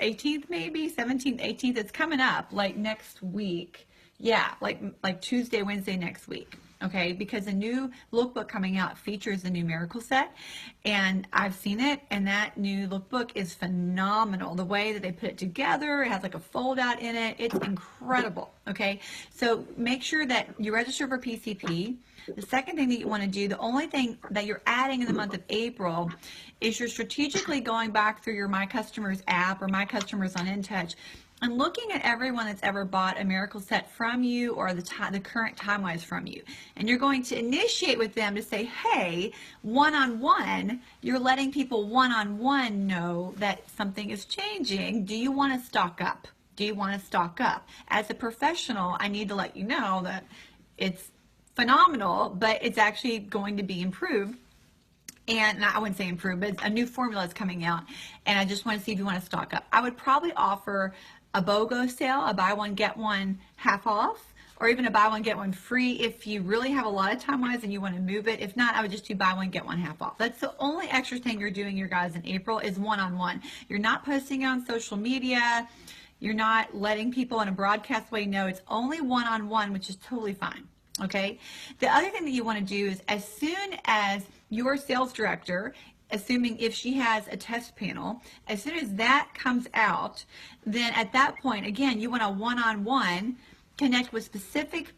18th, maybe 17th, 18th. It's coming up like next week. Yeah, like Tuesday, Wednesday next week. okay? Because a new lookbook coming out features the new miracle set, and I've seen it, and that new lookbook is phenomenal. The way that they put it together, it has like a fold out in it. It's incredible, okay? So make sure that you register for PCP. The second thing that you want to do, the only thing that you're adding in the month of April is you're strategically going back through your My Customers app or My Customers on InTouch and looking at everyone that's ever bought a miracle set from you or the current TimeWise from you. And you're going to initiate with them to say, hey, one-on-one, you're letting people one-on-one know that something is changing. Do you want to stock up? Do you want to stock up? As a professional, I need to let you know that it's phenomenal, but it's actually going to be improved. And I wouldn't say improved, but a new formula is coming out, and I just want to see if you want to stock up. I would probably offer a BOGO sale, a buy one, get one half off, or even a buy one, get one free if you really have a lot of TimeWise and you want to move it. If not, I would just do buy one, get one half off. That's the only extra thing you're doing, your guys, in April is one-on-one. You're not posting on social media. You're not letting people in a broadcast way know. It's only one-on-one, which is totally fine. Okay. The other thing that you want to do is as soon as your sales director, assuming if she has a test panel, as soon as that comes out, then at that point, again, you want to one-on-one connect with specific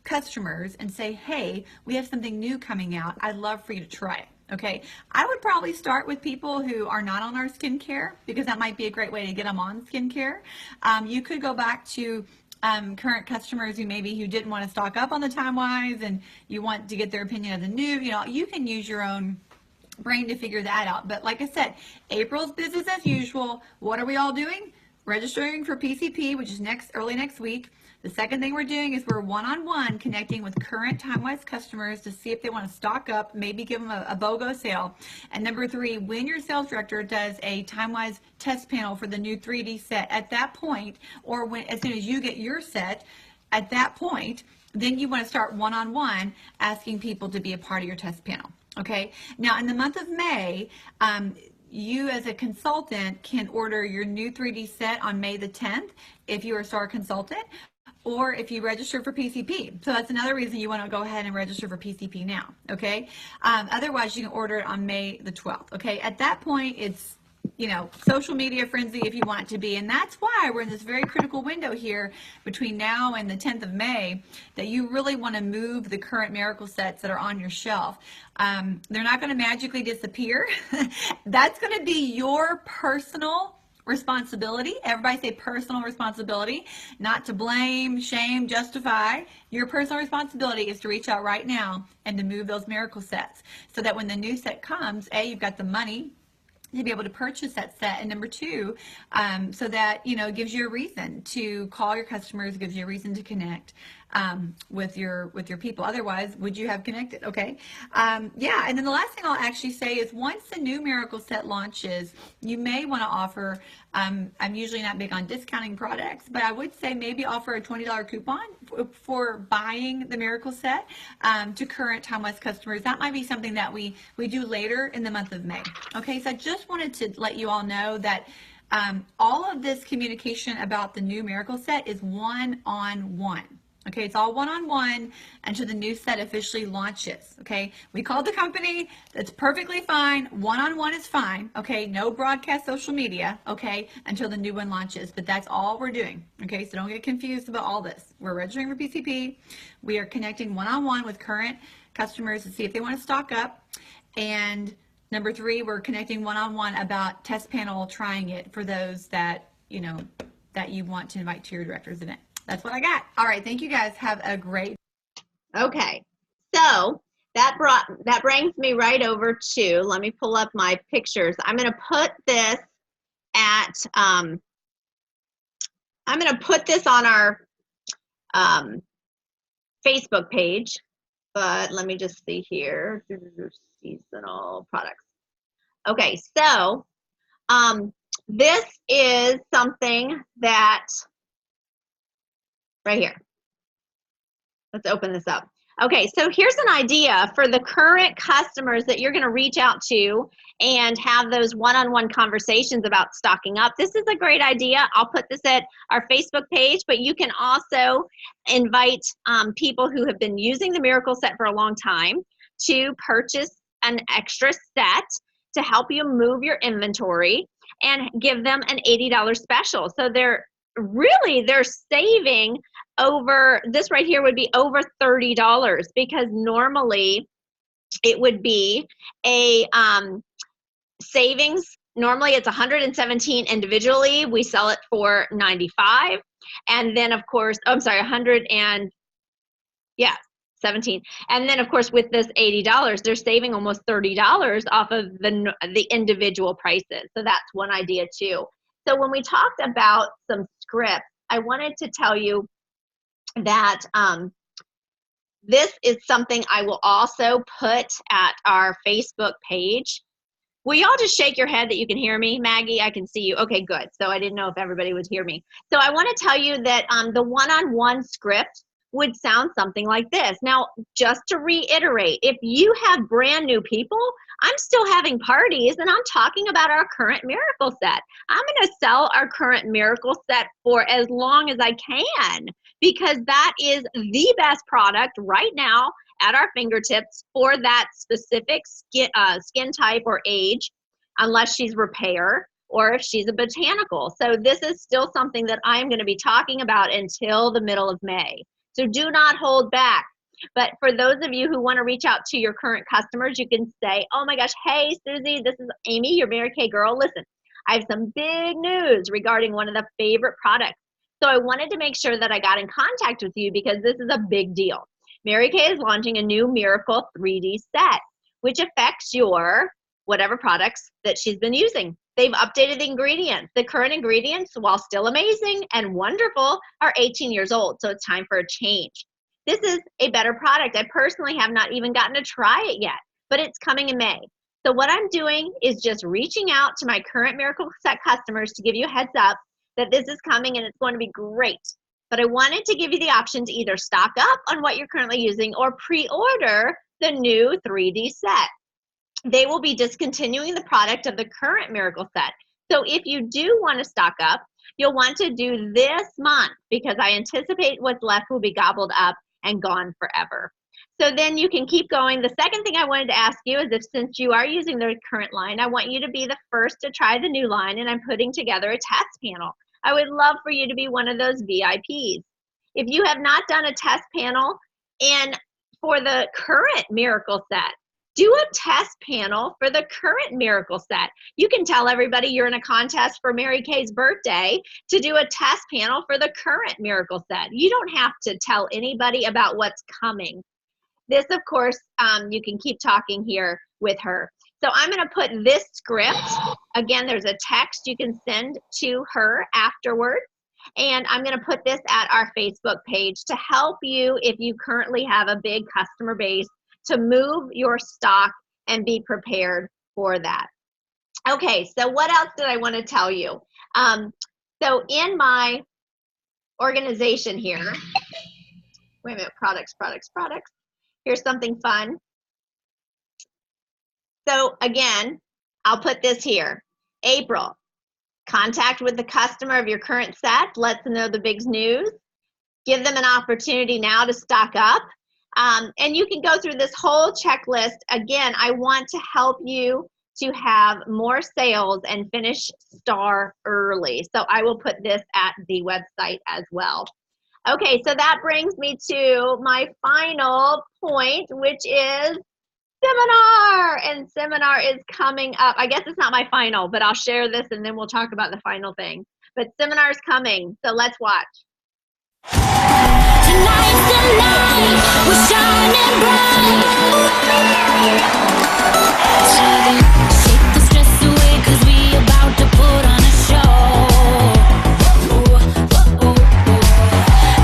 customers and say, hey, we have something new coming out. I'd love for you to try it. Okay, I would probably start with people who are not on our skincare because that might be a great way to get them on skincare. You could go back to current customers who didn't want to stock up on the TimeWise and you want to get their opinion of the new. You can use your own brain to figure that out. But like I said, April's business as usual. What are we all doing? Registering for PCP, which is early next week. The second thing we're doing is we're one-on-one connecting with current TimeWise customers to see if they want to stock up, maybe give them a BOGO sale. And number 3, when your sales director does a TimeWise test panel for the new 3D set, at that point, or as soon as you get your set, at that point, then you want to start one-on-one asking people to be a part of your test panel. Okay. Now, in the month of May, you as a consultant can order your new 3D set on May the 10th if you are a STAR consultant, or if you register for PCP. So that's another reason you want to go ahead and register for PCP now, okay? Otherwise, you can order it on May the 12th, okay? At that point, it's, social media frenzy if you want it to be. And that's why we're in this very critical window here between now and the 10th of May that you really want to move the current miracle sets that are on your shelf. They're not going to magically disappear. That's going to be your personal responsibility. Everybody say personal responsibility, not to blame, shame, justify. Your personal responsibility is to reach out right now and to move those miracle sets so that when the new set comes, A, you've got the money to be able to purchase that set, and number 2, so that gives you a reason to call your customers, gives you a reason to connect with your people. Otherwise, would you have connected? Okay. Yeah. And then the last thing I'll actually say is once the new miracle set launches, you may want to offer. I'm usually not big on discounting products, but I would say maybe offer a $20 coupon for buying the miracle set to current TimeWise customers. That might be something that we do later in the month of May. Okay. So I just wanted to let you all know that all of this communication about the new miracle set is one-on-one. Okay, it's all one-on-one until the new set officially launches. Okay, we called the company. That's perfectly fine. One-on-one is fine. Okay, no broadcast social media. Okay, until the new one launches. But that's all we're doing. Okay, so don't get confused about all this. We're registering for PCP. We are connecting one-on-one with current customers to see if they want to stock up. And number 3, we're connecting one-on-one about test panel trying it for those that that you want to invite to your director's event. That's what I got. All right. Thank you guys. Have a great. Okay. So that brings me right over to, let me pull up my pictures. I'm going to put this at, I'm going to put this on our Facebook page, but let me just see here. Seasonal products. Okay. So this is something that right here. Let's open this up. Okay, so here's an idea for the current customers that you're going to reach out to and have those one-on-one conversations about stocking up. This is a great idea. I'll put this at our Facebook page, but you can also invite people who have been using the Miracle Set for a long time to purchase an extra set to help you move your inventory and give them an $80 special. So they're saving over, this right here would be over $30 because normally it would be a savings. Normally it's 117 individually. We sell it for 95. And then of course, I'm sorry, 17. And then of course with this $80, they're saving almost $30 off of the individual prices. So that's one idea too. So when we talked about some scripts, I wanted to tell you that this is something I will also put at our Facebook page. Will y'all just shake your head that you can hear me? Maggie, I can see you. Okay, good. So I didn't know if everybody would hear me. So I want to tell you that the one-on-one script would sound something like this. Now, just to reiterate, if you have brand new people, I'm still having parties and I'm talking about our current Miracle Set. I'm going to sell our current Miracle Set for as long as I can because that is the best product right now at our fingertips for that specific skin type or age, unless she's repair or if she's a botanical. So this is still something that I'm going to be talking about until the middle of May. So do not hold back. But for those of you who want to reach out to your current customers, you can say, oh my gosh, hey, Susie, this is Amy, your Mary Kay girl. Listen, I have some big news regarding one of the favorite products. So I wanted to make sure that I got in contact with you because this is a big deal. Mary Kay is launching a new Miracle 3D set, which affects your whatever products that she's been using. They've updated the ingredients. The current ingredients, while still amazing and wonderful, are 18 years old, so it's time for a change. This is a better product. I personally have not even gotten to try it yet, but it's coming in May. So what I'm doing is just reaching out to my current Miracle Set customers to give you a heads up that this is coming and it's going to be great. But I wanted to give you the option to either stock up on what you're currently using or pre-order the new 3D set. They will be discontinuing the product of the current Miracle Set. So if you do want to stock up, you'll want to do this month because I anticipate what's left will be gobbled up and gone forever. So then you can keep going. The second thing I wanted to ask you is if since you are using the current line, I want you to be the first to try the new line and I'm putting together a test panel. I would love for you to be one of those VIPs. If you have not done a test panel for the current Miracle Set, do a test panel for the current Miracle Set. You can tell everybody you're in a contest for Mary Kay's birthday to do a test panel for the current Miracle Set. You don't have to tell anybody about what's coming. This, of course, you can keep talking here with her. So I'm going to put this script. Again, there's a text you can send to her afterwards. And I'm going to put this at our Facebook page to help you if you currently have a big customer base to move your stock and be prepared for that. Okay, so what else did I want to tell you? So in my organization here, wait a minute, products. Here's something fun. So again, I'll put this here. April, contact with the customer of your current set. Let them know the big news. Give them an opportunity now to stock up. And you can go through this whole checklist. Again, I want to help you to have more sales and finish star early. So I will put this at the website as well. Okay, so that brings me to my final point, which is seminar. And seminar is coming up. I guess it's not my final, but I'll share this and then we'll talk about the final thing. But seminar is coming, so let's watch. Tonight's the night, we're shining bright. Shake the stress away, 'cause we about to put on a show.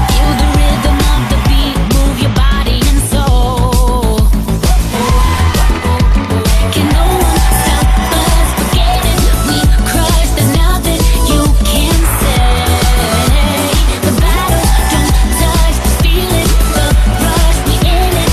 Feel the rhythm of the beat, move your body and soul. Can no one stop us? Forget it, we crush, there's nothing you can say. The battle don't touch, just feel it, the rush, we in it,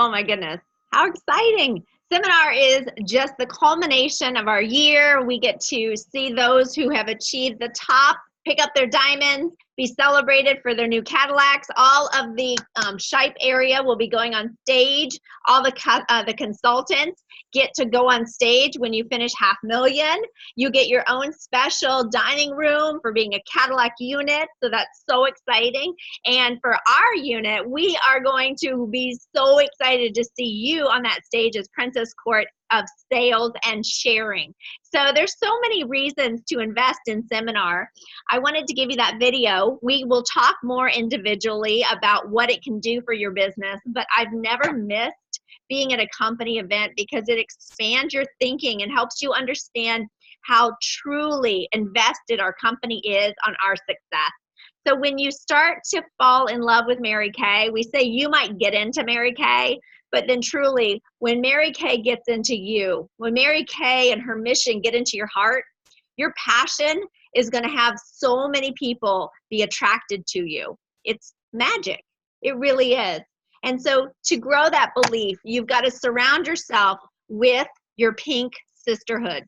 Oh my goodness. How exciting. Seminar is just the culmination of our year. We get to see those who have achieved the top, pick up their diamonds, be celebrated for their new Cadillacs. All of the Shipe area will be going on stage. All the consultants get to go on stage when you finish $500,000. You get your own special dining room for being a Cadillac unit, so that's so exciting. And for our unit, we are going to be so excited to see you on that stage as Princess Court of Sales and Sharing. So there's so many reasons to invest in Seminar. I wanted to give you that video. We will talk more individually about what it can do for your business, but I've never missed being at a company event because it expands your thinking and helps you understand how truly invested our company is on our success. So when you start to fall in love with Mary Kay, we say you might get into Mary Kay, but then truly, when Mary Kay gets into you, when Mary Kay and her mission get into your heart, your passion is going to have so many people be attracted to you. It's magic. It really is. And so to grow that belief, you've got to surround yourself with your pink sisterhood.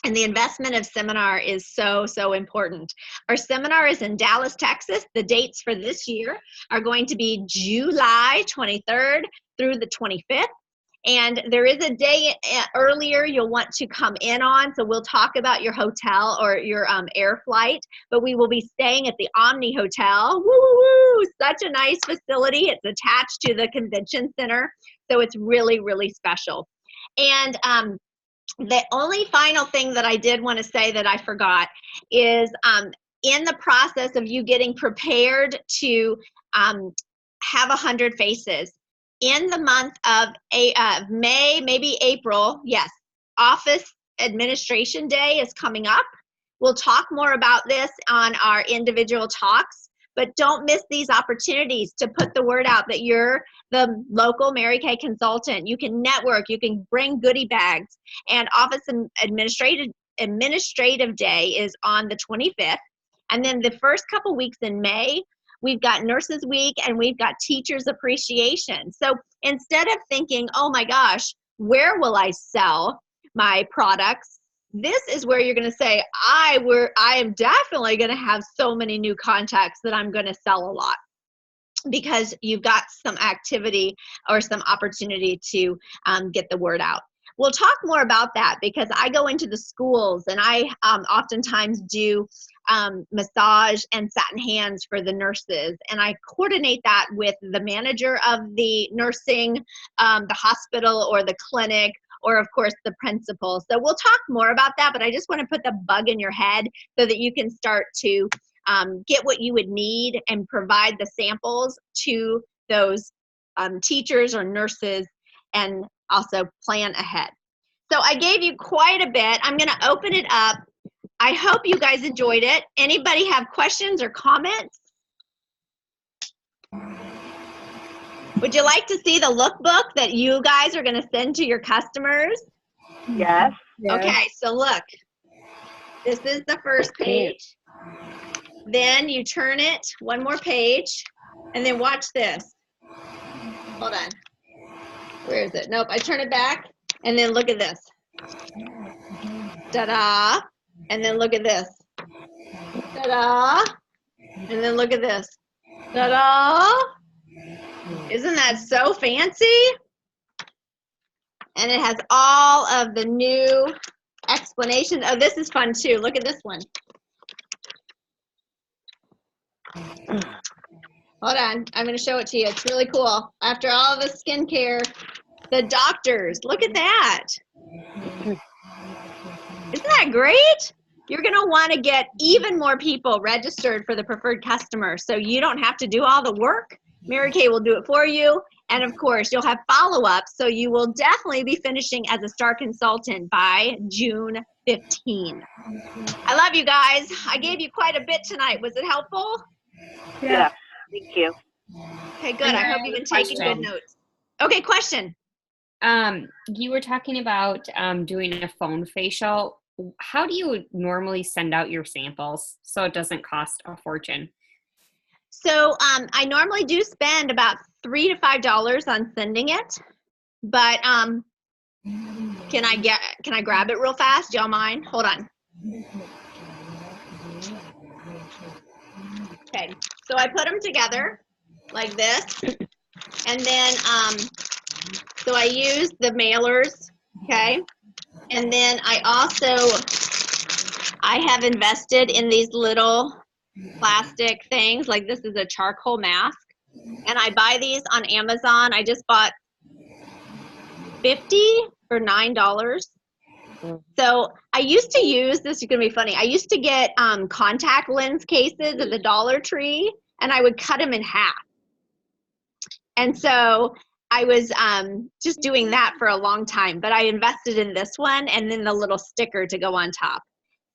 And the investment of Seminar is so, so important. Our seminar is in Dallas, Texas. The dates for this year are going to be July 23rd through the 25th. And there is a day earlier you'll want to come in on, so we'll talk about your hotel or your air flight, but we will be staying at the Omni Hotel. Woo, woo, woo, such a nice facility. It's attached to the convention center, so it's really, really special. And the only final thing that I did want to say that I forgot is in the process of you getting prepared to have 100 faces, in the month of May, maybe April, yes, Office Administration Day is coming up. We'll talk more about this on our individual talks, but don't miss these opportunities to put the word out that you're the local Mary Kay consultant. You can network, you can bring goodie bags, and Office Administrative Day is on the 25th. And then the first couple weeks in May, we've got Nurses Week and we've got Teachers Appreciation. So instead of thinking, oh my gosh, where will I sell my products? This is where you're going to say, I am definitely going to have so many new contacts that I'm going to sell a lot, because you've got some activity or some opportunity to get the word out. We'll talk more about that because I go into the schools and I oftentimes do massage and satin hands for the nurses, and I coordinate that with the manager of the nursing, the hospital or the clinic, or of course the principal. So we'll talk more about that, but I just want to put the bug in your head so that you can start to get what you would need and provide the samples to those teachers or nurses, and also plan ahead. So I gave you quite a bit. I'm going to open it up. I hope you guys enjoyed it. Anybody have questions or comments? Would you like to see the lookbook that you guys are going to send to your customers? Yes. Okay, so look, this is the first page. Then you turn it one more page, and then watch this. Hold on. Where is it? Nope, I turn it back, and then look at this. Ta-da! And then look at this. Ta-da! And then look at this. Ta-da! Isn't that so fancy? And it has all of the new explanations. Oh, this is fun too. Look at this one. Hold on, I'm going to show it to you. It's really cool. After all the skincare, the doctors, look at that. Isn't that great? You're going to want to get even more people registered for the preferred customer, so you don't have to do all the work. Mary Kay will do it for you. And of course, you'll have follow-ups, so you will definitely be finishing as a star consultant by June 15. I love you guys. I gave you quite a bit tonight. Was it helpful? Yeah. Thank you. Okay, good. I hope you've been taking good notes. Okay, question. You were talking about doing a phone facial. How do you normally send out your samples so it doesn't cost a fortune? So I normally do spend about $3 to $5 on sending it, but can I grab it real fast? Y'all mind? Hold on. Okay, so I put them together like this, and then so I use the mailers, okay, and then I have invested in these little plastic things, like this is a charcoal mask, and I buy these on Amazon. I just bought 50 for $9. So I used to use, this is gonna be funny, I used to get contact lens cases at the Dollar Tree, and I would cut them in half. And so I was just doing that for a long time, but I invested in this one and then the little sticker to go on top.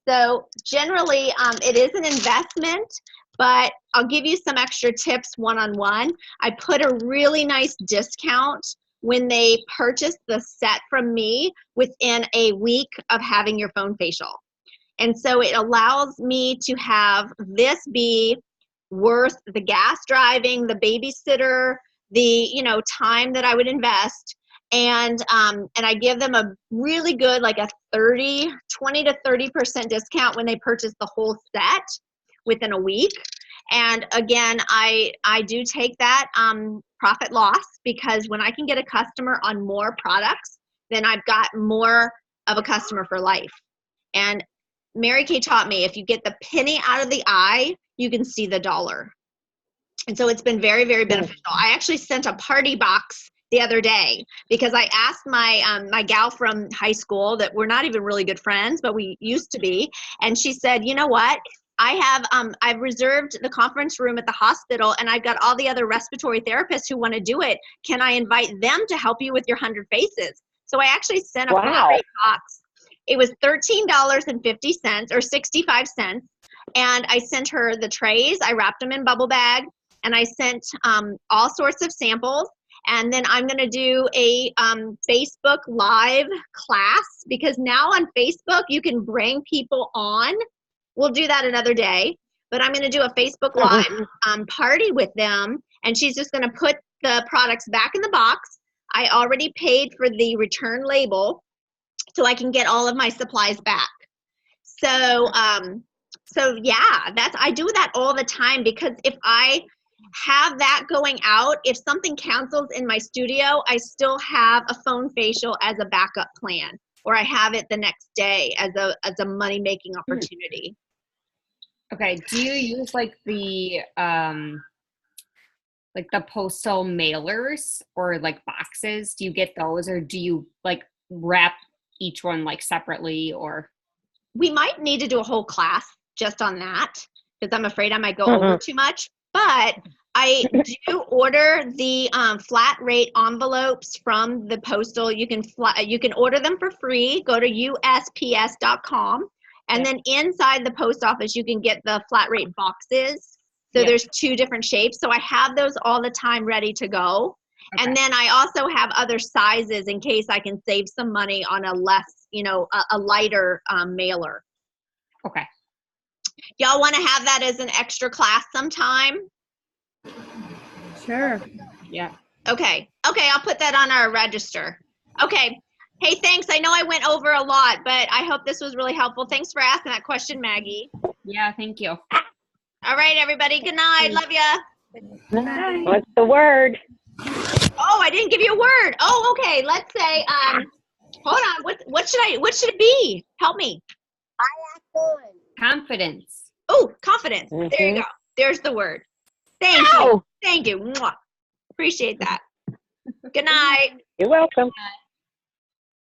So generally, it is an investment, but I'll give you some extra tips one-on-one. I put a really nice discount when they purchase the set from me within a week of having your phone facial. And so it allows me to have this be worth the gas driving, the babysitter, the time that I would invest. And I give them a really good, like a 20 to 30% discount when they purchase the whole set within a week. And again, I do take that profit loss, because when I can get a customer on more products, then I've got more of a customer for life. And Mary Kay taught me, if you get the penny out of the eye, you can see the dollar. And so it's been very, very beneficial. I actually sent a party box the other day because I asked my gal from high school that we're not even really good friends, but we used to be. And she said, you know what? I've reserved the conference room at the hospital, and I've got all the other respiratory therapists who want to do it. Can I invite them to help you with your 100 faces? So I actually sent a flat rate box. It was $13.50 or 65 cents. And I sent her the trays. I wrapped them in bubble bag, and I sent all sorts of samples. And then I'm going to do a Facebook Live class, because now on Facebook, you can bring people on. We'll do that another day. But I'm going to do a Facebook Live party with them. And she's just going to put the products back in the box. I already paid for the return label, so I can get all of my supplies back. So, yeah, I do that all the time, because if I have that going out, if something cancels in my studio, I still have a phone facial as a backup plan, or I have it the next day as a money-making opportunity. Okay. Do you use like the postal mailers or like boxes? Do you get those, or do you like wrap each one like separately? Or we might need to do a whole class just on that, because I'm afraid I might go over too much. But I do order the flat rate envelopes from the postal. You can order them for free. Go to USPS.com, and then inside the post office you can get the flat rate boxes. So there's 2 different shapes. So I have those all the time ready to go. Okay. And then I also have other sizes in case I can save some money on a less, a lighter mailer. Okay. Y'all want to have that as an extra class sometime? Sure. Yeah. Okay. Okay, I'll put that on our register. Okay. Hey, thanks. I know I went over a lot, but I hope this was really helpful. Thanks for asking that question, Maggie. Yeah, thank you. All right, everybody. Good night. Love ya. What's the word? Oh, I didn't give you a word. Oh, okay. Let's say, hold on. What should it be? Help me. Confidence. Oh, confidence. There you go. There's the word. Thank you. Thank you. Mwah. Appreciate that. Good night. You're welcome.